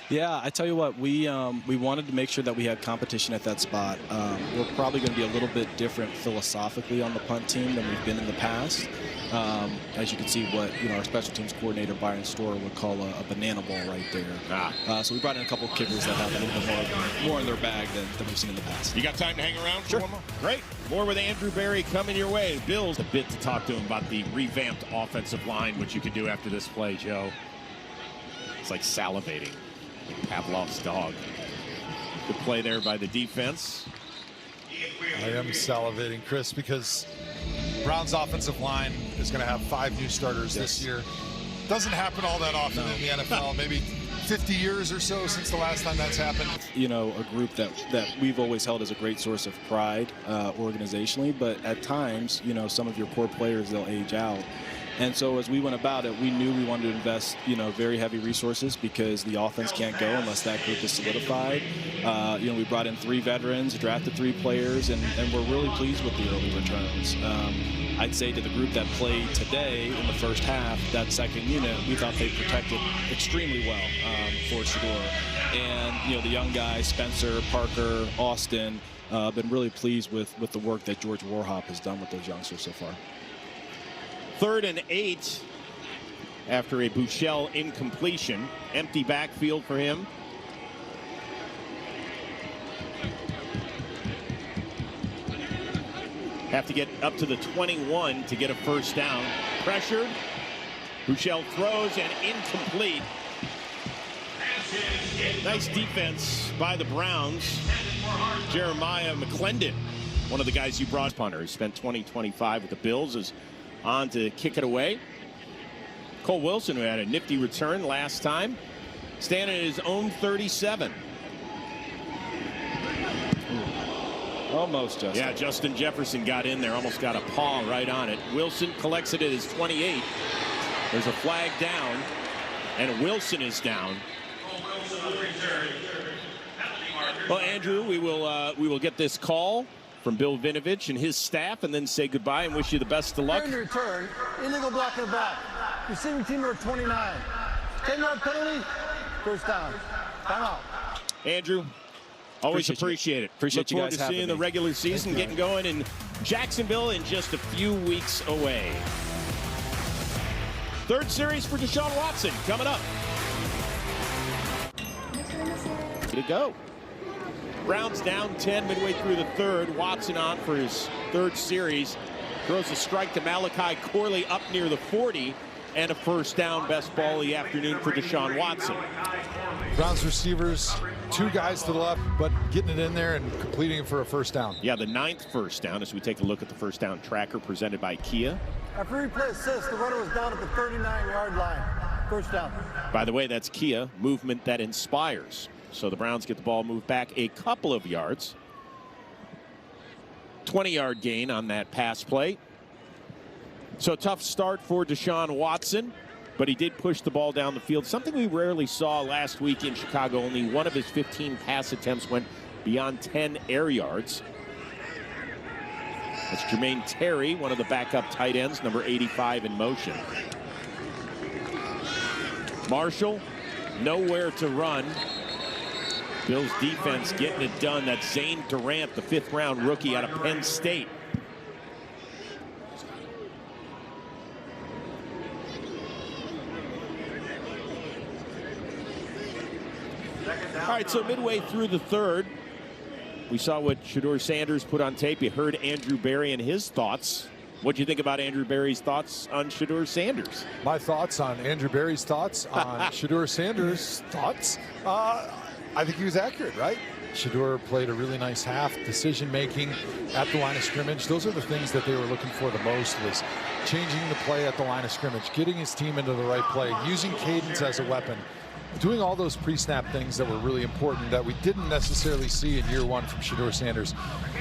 Yeah, I tell you what, we wanted to make sure that we had competition at that spot. We're probably going to be a little bit different philosophically on the punt team than we've been in the past. As you can see, what, you know, our special teams coordinator Byron Storer would call a banana ball right there. So we brought in a couple of kickers that have a little bit more in their bag than we've seen in the past. You got time to hang around for Sure. one more? Great. More with Andrew Berry coming your way. Bills a bit to talk to him about the revamped offensive line, what you can do after this play, Joe. It's like salivating. Pavlov's dog. Good play there by the defense. I am salivating, Chris, because Browns offensive line is going to have 5 new starters this year. Doesn't happen all that often in the NFL. Maybe 50 years or so since the last time that's happened. You know, a group that we've always held as a great source of pride organizationally, but at times, you know, some of your core players, they'll age out. And so as we went about it, we knew we wanted to invest, you know, very heavy resources because the offense can't go unless that group is solidified. You know, we brought in 3 veterans, drafted 3 players, and we're really pleased with the early returns. I'd say to the group that played today in the first half, that second unit, we thought they protected extremely well for Shedeur. And, you know, the young guys, Spencer, Parker, Austin, been really pleased with the work that George Warhop has done with those youngsters so far. 3rd and 8 after a Buechele incompletion. Empty backfield for him. Have to get up to the 21 to get a first down. Pressured. Buechele throws and incomplete. Nice defense by the Browns. Jeremiah McClendon, one of the guys you brought, punter, who spent 20-25 with the Bills, is on to kick it away. Cole Wilson, who had a nifty return last time, standing at his own 37. Almost, Justin. Yeah, Justin Jefferson got in there, almost got a paw right on it. Wilson collects it at his 28. There's a flag down, and Wilson is down. Well, Andrew, we will get this call from Bill Vinovich and his staff, and then say goodbye and wish you the best of luck. During the return, illegal block in the back. Receiving team number 29. 10-yard penalty, first down. Timeout. Andrew, always appreciate it. Appreciate you guys Look forward to seeing the regular season getting going in Jacksonville in just a few weeks away. 3rd series for Deshaun Watson coming up. Way to go. Browns down 10 midway through the 3rd. Watson on for his 3rd series. Throws a strike to Malachi Corley up near the 40. And a first down. Best ball of the afternoon for Deshaun Watson. Browns receivers, 2 guys to the left, but getting it in there and completing it for a first down. Yeah, the 9th first down as we take a look at the first down tracker presented by Kia. After replay assist, the runner was down at the 39-yard line. First down. By the way, that's Kia, movement that inspires. So the Browns get the ball moved back a couple of yards. 20-yard gain on that pass play. So tough start for Deshaun Watson. but he did push the ball down the field, something we rarely saw last week in Chicago. Only one of his 15 pass attempts went beyond 10 air yards. That's Jermaine Terry, one of the backup tight ends, number 85 in motion. Marshall, nowhere to run. Bills defense getting it done. That's Zane Durant, the 5th-round rookie out of Penn State. All right, so midway through the third, we saw what Shedeur Sanders put on tape. You heard Andrew Berry and his thoughts. What do you think about Andrew Berry's thoughts on Shedeur Sanders? My thoughts on Andrew Berry's thoughts on Shedeur Sanders' thoughts? I think he was accurate, right? Shedeur played a really nice half, decision-making at the line of scrimmage. Those are the things that they were looking for the most, was changing the play at the line of scrimmage, getting his team into the right play, using cadence as a weapon, doing all those pre-snap things that were really important that we didn't necessarily see in year one from Shedeur Sanders.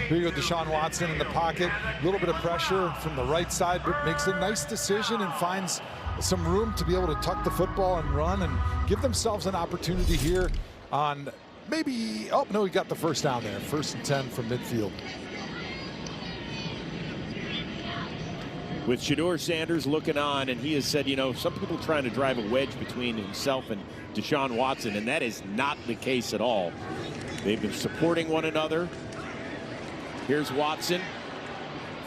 Here you go, Deshaun Watson in the pocket, a little bit of pressure from the right side, but makes a nice decision and finds some room to be able to tuck the football and run and give themselves an opportunity here on maybe, oh no, he got the first down there. 1st and 10 from midfield. With Shedeur Sanders looking on, and he has said, you know, some people trying to drive a wedge between himself and Deshaun Watson, and that is not the case at all. They've been supporting one another. Here's Watson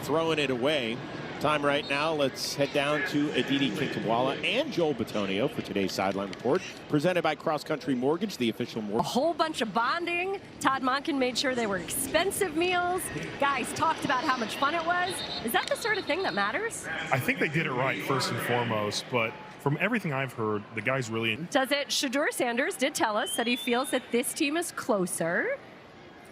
throwing it away. Time right now, let's head down to Aditi Kinkawala and Joel Bitonio for today's Sideline Report, presented by Cross Country Mortgage, the official mortgage. A whole bunch of bonding. Todd Monken made sure they were expensive meals. Guys talked about how much fun it was. Is that the sort of thing that matters? I think they did it right first and foremost, but from everything I've heard, the guys really... Does it? Shedeur Sanders did tell us that he feels that this team is closer.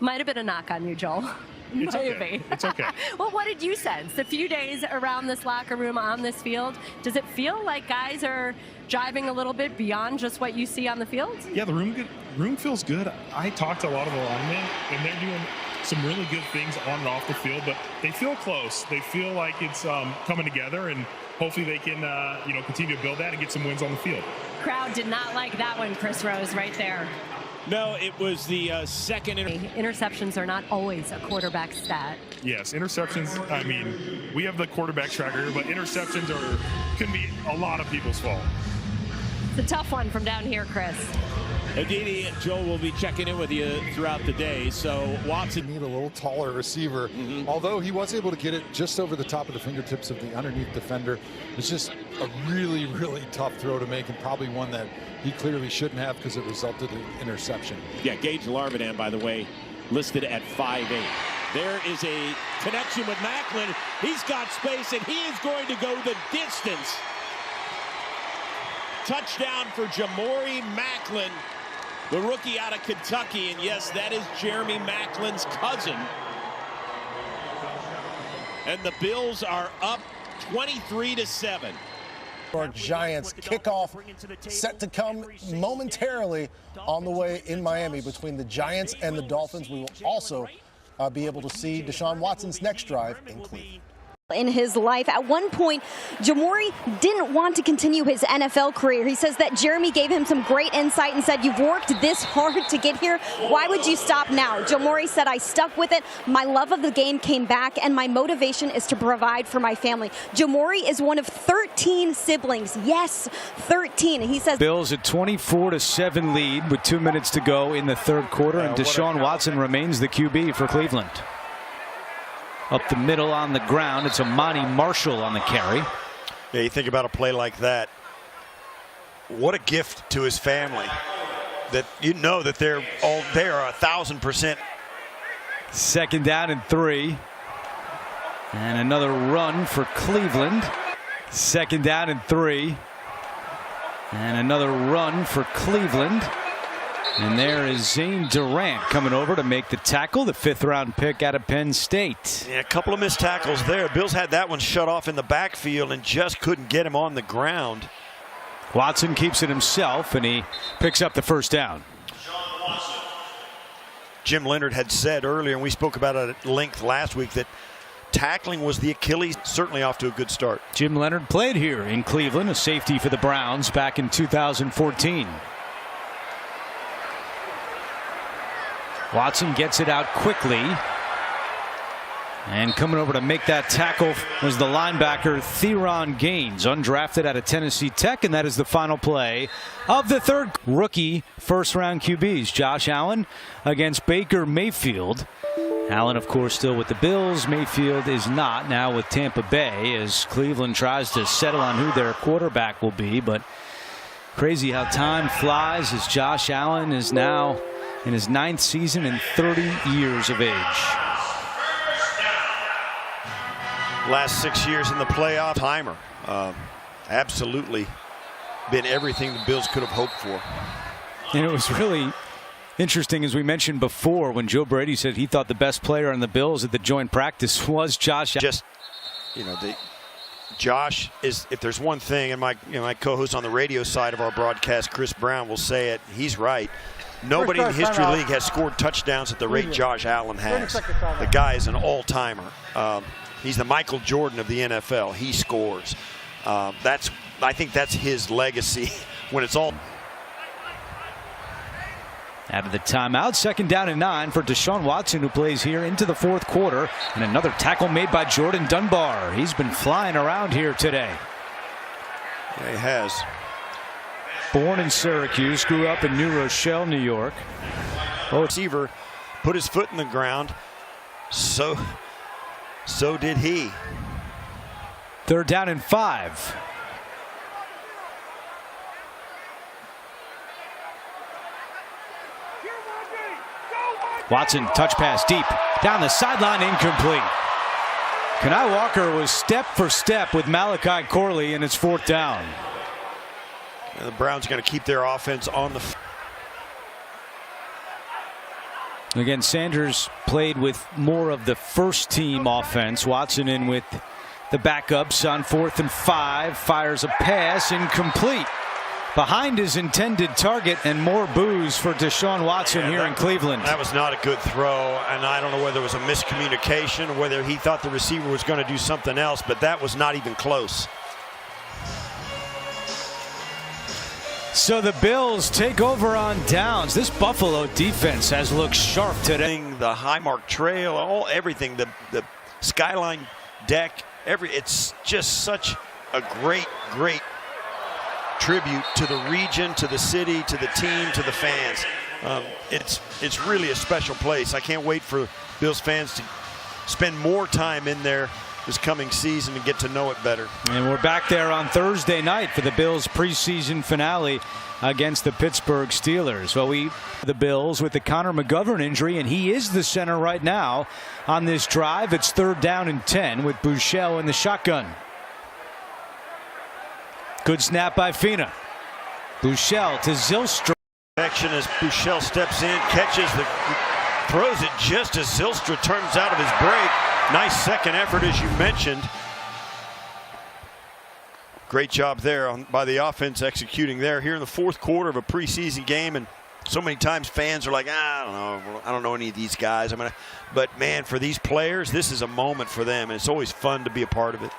Might have been a knock on you, Joel. It's okay. It's okay. Well, what did you sense? The few days around this locker room, on this field, does it feel like guys are jiving a little bit beyond just what you see on the field? Yeah, the room feels good. I talked to a lot of the linemen, and they're doing some really good things on and off the field, but they feel close. They feel like it's coming together, and hopefully they can continue to build that and get some wins on the field. Crowd did not like that one, Chris Rose, right there. No, it was the second. Interceptions are not always a quarterback stat. Yes, interceptions, I mean, we have the quarterback tracker, but interceptions can be a lot of people's fault. It's a tough one from down here, Chris. Aditi, Joel will be checking in with you throughout the day. So Watson need a little taller receiver. Although he was able to get it just over the top of the fingertips of the underneath defender. It's just a really, really tough throw to make, and probably one that he clearly shouldn't have because it resulted in interception. Yeah, Gage Larvidan, by the way, listed at 5'8". There is a connection with Macklin. He's got space, and he is going to go the distance. Touchdown for Jamori Macklin, the rookie out of Kentucky. And yes, that is Jeremy Macklin's cousin. And the Bills are up 23-7. Our Giants kickoff set to come momentarily on the way in Miami between the Giants and the Dolphins. We will also be able to see Deshaun Watson's next drive in Cleveland. In his life. At one point, Jamori didn't want to continue his NFL career. He says that Jeremy gave him some great insight and said, "You've worked this hard to get here. Why would you stop now?" Jamori said, "I stuck with it. My love of the game came back, and my motivation is to provide for my family." Jamori is one of 13 siblings. Yes, 13. He says Bills a 24-7 lead with 2 minutes to go in the third quarter, and Deshaun Watson remains the QB for Cleveland. Up the middle on the ground, it's Amani Marshall on the carry. Yeah, you think about a play like that. What a gift to his family. That you know that they are 1,000%. Second down and 3. And another run for Cleveland. Second down and 3. And another run for Cleveland. And there is Zane Durant coming over to make the tackle, the 5th-round pick out of Penn State. Yeah, a couple of missed tackles there. Bills had that one shut off in the backfield and just couldn't get him on the ground. Watson keeps it himself, and he picks up the first down. Jim Leonard had said earlier, and we spoke about it at length last week, that tackling was the Achilles. Certainly off to a good start. Jim Leonard played here in Cleveland, a safety for the Browns back in 2014. Watson gets it out quickly. And coming over to make that tackle was the linebacker Theron Gaines, undrafted out of Tennessee Tech, and that is the final play of the third. Rookie first-round QBs, Josh Allen against Baker Mayfield. Allen, of course, still with the Bills. Mayfield is not, now with Tampa Bay, as Cleveland tries to settle on who their quarterback will be. But crazy how time flies, as Josh Allen is now in his 9th season and 30 years of age. Last 6 years in the playoff. Timer. Absolutely been everything the Bills could have hoped for. And it was really interesting, as we mentioned before, when Joe Brady said he thought the best player on the Bills at the joint practice was Josh. Just, Josh is, if there's one thing, and my co-host on the radio side of our broadcast, Chris Brown, will say it, he's right. Nobody in the history of the league has scored touchdowns at the rate Josh Allen has. The guy is an all-timer. He's the Michael Jordan of the NFL. He scores. I think that's his legacy when it's all. Out of the timeout, 2nd down and 9 for Deshaun Watson, who plays here into the 4th quarter. And another tackle made by Jordan Dunbar. He's been flying around here today. Yeah, he has. Born in Syracuse, grew up in New Rochelle, New York. Receiver put his foot in the ground. So did he. 3rd down and 5. Watson, touch pass deep down the sideline, incomplete. Kanai Walker was step for step with Malachi Corley, and it's 4th down. And the Browns are going to keep their offense on the. Again, Sanders played with more of the first team offense. Watson in with the backups on 4th and 5. Fires a pass, incomplete. Behind his intended target, and more boos for Deshaun Watson here in Cleveland. That was not a good throw, and I don't know whether it was a miscommunication or whether he thought the receiver was going to do something else, but that was not even close. So the Bills take over on downs. This Buffalo defense has looked sharp today. The Highmark Trail, everything, the skyline deck, it's just such a great tribute to the region, to the city, to the team, to the fans. It's really a special place. I can't wait for Bills fans to spend more time in there this coming season and get to know it better. And we're back there on Thursday night for the Bills preseason finale against the Pittsburgh Steelers. Well, the Bills with the Connor McGovern injury, and he is the center right now on this drive. It's 3rd down and 10 with Buechele in the shotgun. Good snap by Fina. Buechele to Zylstra. Action as Buechele steps in, throws it just as Zylstra turns out of his break. Nice second effort, as you mentioned. Great job there by the offense executing there here in the 4th quarter of a preseason game. And so many times fans are like, I don't know any of these guys. But man, for these players, this is a moment for them, and it's always fun to be a part of it.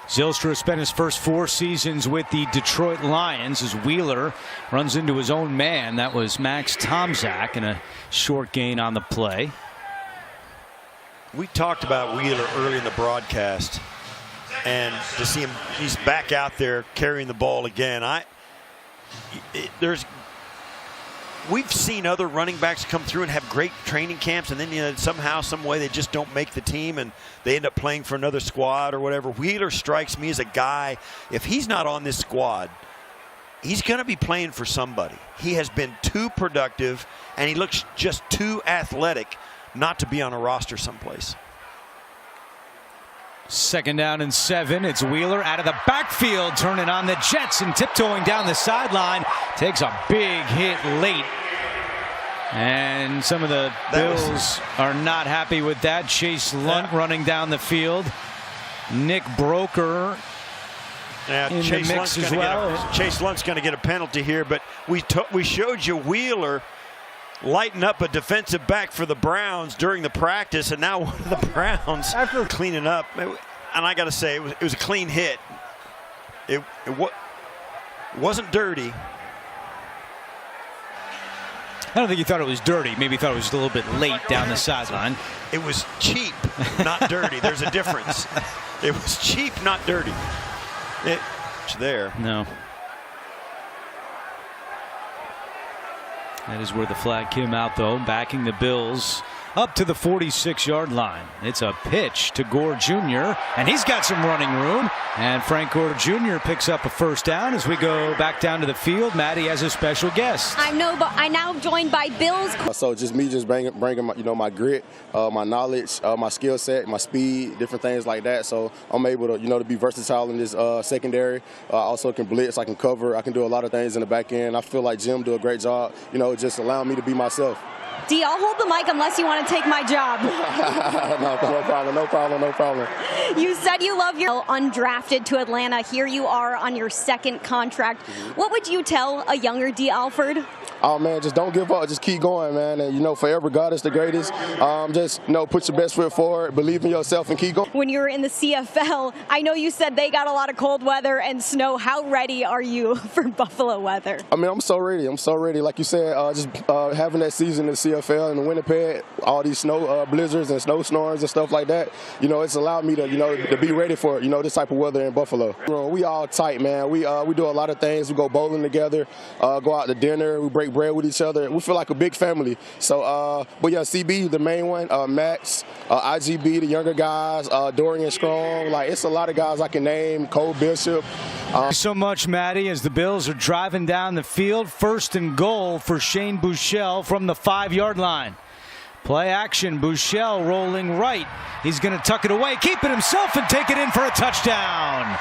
Zylstra spent his first 4 seasons with the Detroit Lions as Wheeler runs into his own man. That was Max Tomczak, and a short gain on the play. We talked about Wheeler early in the broadcast, and to see him, he's back out there carrying the ball again. We've seen other running backs come through and have great training camps, and then somehow, some way, they just don't make the team and they end up playing for another squad or whatever. Wheeler strikes me as a guy, if he's not on this squad, he's going to be playing for somebody. He has been too productive, and he looks just too athletic not to be on a roster someplace. 2nd down and 7. It's Wheeler out of the backfield, turning on the Jets and tiptoeing down the sideline. Takes a big hit late. And some of the Bills are not happy with that. Chase Lunt running down the field. Nick Broker in the mix as well. Chase Lunt's going to get a penalty here, but we showed you Wheeler lighten up a defensive back for the Browns during the practice, and now one of the Browns cleaning up. And I got to say, it was a clean hit. It wasn't dirty. I don't think he thought it was dirty. Maybe he thought it was a little bit late down the sideline. It was cheap, not dirty. There's a difference. It was cheap, not dirty. It's there. No. That is where the flag came out, though, backing the Bills up to the 46-yard line. It's a pitch to Gore Jr., and he's got some running room. And Frank Gore Jr. picks up a first down as we go back down to the field. Maddie has a special guest. I'm now joined by Bills. So just me bringing my, my grit, my knowledge, my skill set, my speed, different things like that. So I'm able to, to be versatile in this secondary. I also can blitz, I can cover, I can do a lot of things in the back end. I feel like Jim do a great job, just allowing me to be myself. D, I'll hold the mic unless you want to take my job. No problem. You said you love your undrafted to Atlanta. Here you are on your second contract. What would you tell a younger D. Alford? Oh, man, just don't give up. Just keep going, man. And, forever, God is the greatest. Just, put your best foot forward, believe in yourself, and keep going. When you were in the CFL, I know you said they got a lot of cold weather and snow. How ready are you for Buffalo weather? I mean, I'm so ready. Like you said, just having that season in the CFL and Winnipeg, all these snow blizzards and snowstorms and stuff like that, it's allowed me to, to be ready for, this type of weather in Buffalo. We all tight, man. We do a lot of things. We go bowling together, go out to dinner, we break bread with each other. We feel like a big family. So, but yeah, CB, the main one, Max, IGB, the younger guys, Dorian Strong, it's a lot of guys I can name, Cole Bishop. Thanks so much, Maddie, as the Bills are driving down the field. First and goal for Shane Buechele from the 5-yard line. Play action, Buechele rolling right. He's going to tuck it away, keep it himself, and take it in for a touchdown.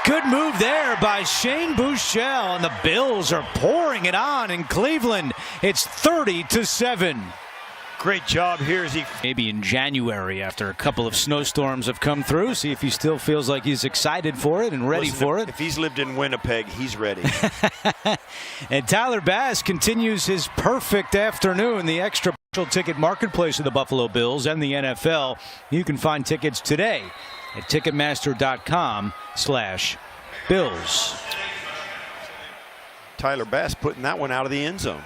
Good move there by Shane Buechele, and the Bills are pouring it on in Cleveland. It's 30-7. Great job here as he maybe in January after a couple of snowstorms have come through. See if he still feels like he's excited for it and ready for it. If he's lived in Winnipeg, he's ready. And Tyler Bass continues his perfect afternoon. The extra ticket marketplace of the Buffalo Bills and the NFL. You can find tickets today at Ticketmaster.com/Bills. Tyler Bass putting that one out of the end zone.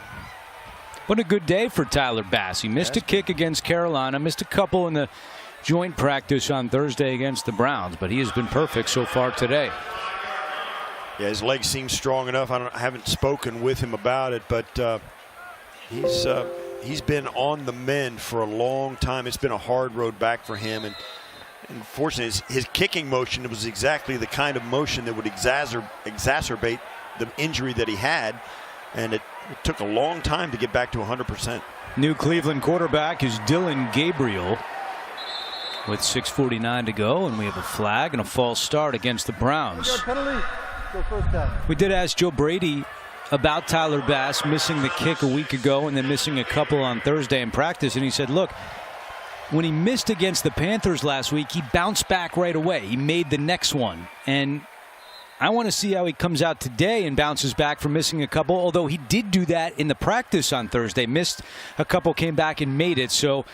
What a good day for Tyler Bass. He missed a kick against Carolina, missed a couple in the joint practice on Thursday against the Browns, but he has been perfect so far today. Yeah, his legs seem strong enough. I haven't spoken with him about it, but he's been on the mend for a long time. It's been a hard road back for him, and fortunately, his kicking motion was exactly the kind of motion that would exacerbate the injury that he had, and it took a long time to get back to 100%. New Cleveland quarterback is Dylan Gabriel with 6:49 to go, and we have a flag and a false start against the Browns. We did ask Joe Brady about Tyler Bass missing the kick a week ago and then missing a couple on Thursday in practice, and he said, look, when he missed against the Panthers last week, he bounced back right away. He made the next one, and I want to see how he comes out today and bounces back from missing a couple, although he did do that in the practice on Thursday. Missed a couple, came back and made it. So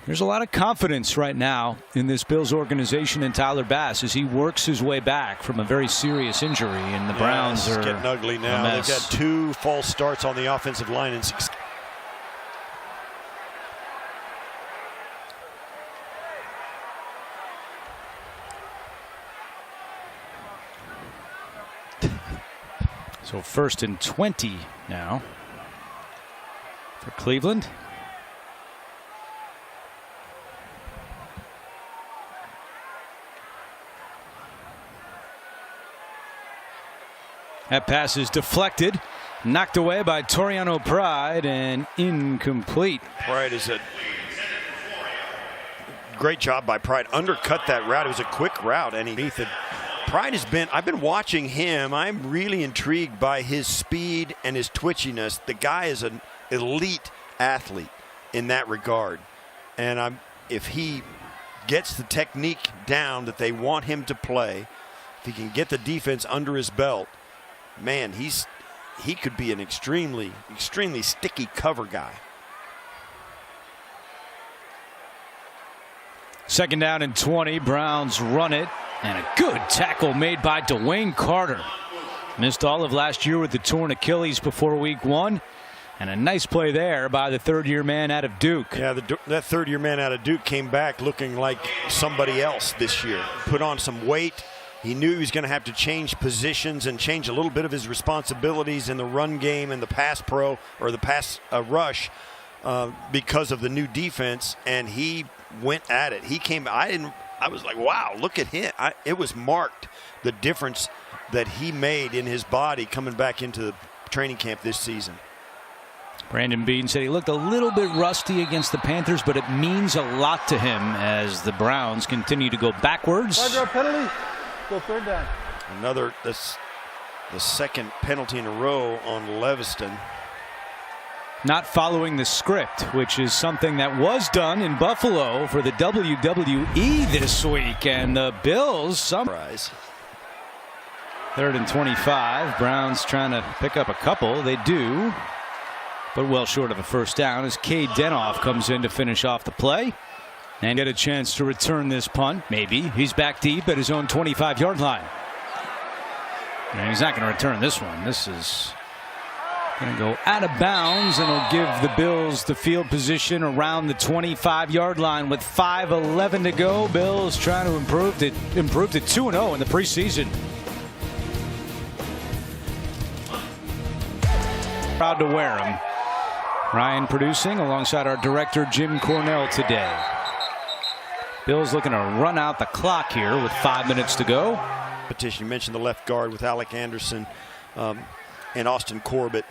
there's a lot of confidence right now in this Bills organization and Tyler Bass as he works his way back from a very serious injury. And the Browns are getting ugly now. They've got 2 false starts on the offensive line in 6. So 1st and 20 now for Cleveland. That pass is deflected, knocked away by Toriano Pride, and incomplete. Pride is a great job by Pride. Undercut that route. It was a quick route, and Pride has been, I've been watching him. I'm really intrigued by his speed and his twitchiness. The guy is an elite athlete in that regard. And if he gets the technique down that they want him to play, if he can get the defense under his belt, man, he could be an extremely sticky cover guy. Second down and 20. Browns run it. And a good tackle made by Dwayne Carter. Missed all of last year with the torn Achilles before week 1. And a nice play there by the third-year man out of Duke. Yeah, that third-year man out of Duke came back looking like somebody else this year. Put on some weight. He knew he was going to have to change positions and change a little bit of his responsibilities in the run game and the pass rush because of the new defense, and he went at it. He came. I was like, wow, look at him. It was marked, the difference that he made in his body coming back into the training camp this season. Brandon Beane said he looked a little bit rusty against the Panthers, but it means a lot to him as the Browns continue to go backwards. 5-yard penalty. Go third down. The second penalty in a row on Leviston. Not following the script, which is something that was done in Buffalo for the WWE this week. And the Bills, surprise. 3rd and 25. Browns trying to pick up a couple. They do, but well short of a first down as Cade Denoff comes in to finish off the play and get a chance to return this punt. Maybe. He's back deep at his own 25-yard line. And he's not going to return this one. This is going to go out of bounds, and will give the Bills the field position around the 25-yard line with 5:11 to go. Bills trying to improve to 2-0 in the preseason. Proud to wear him. Ryan producing alongside our director Jim Cornell today. Bills looking to run out the clock here with 5 minutes to go. You mentioned the left guard with Alec Anderson and Austin Corbett.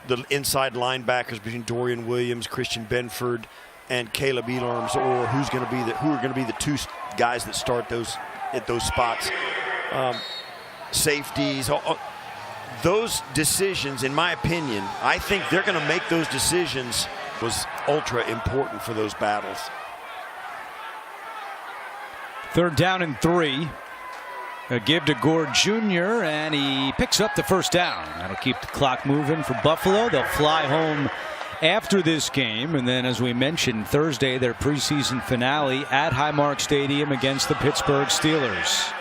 The inside linebackers between Dorian Williams, Christian Benford, and Caleb Elarms, or who are going to be the two guys that start at those spots. Safeties. Those decisions, in my opinion, I think they're going to make those decisions was ultra important for those battles. 3rd down and 3. A give to Gore Jr. and he picks up the first down. That'll keep the clock moving for Buffalo. They'll fly home after this game, and then, as we mentioned, Thursday their preseason finale at Highmark Stadium against the Pittsburgh Steelers.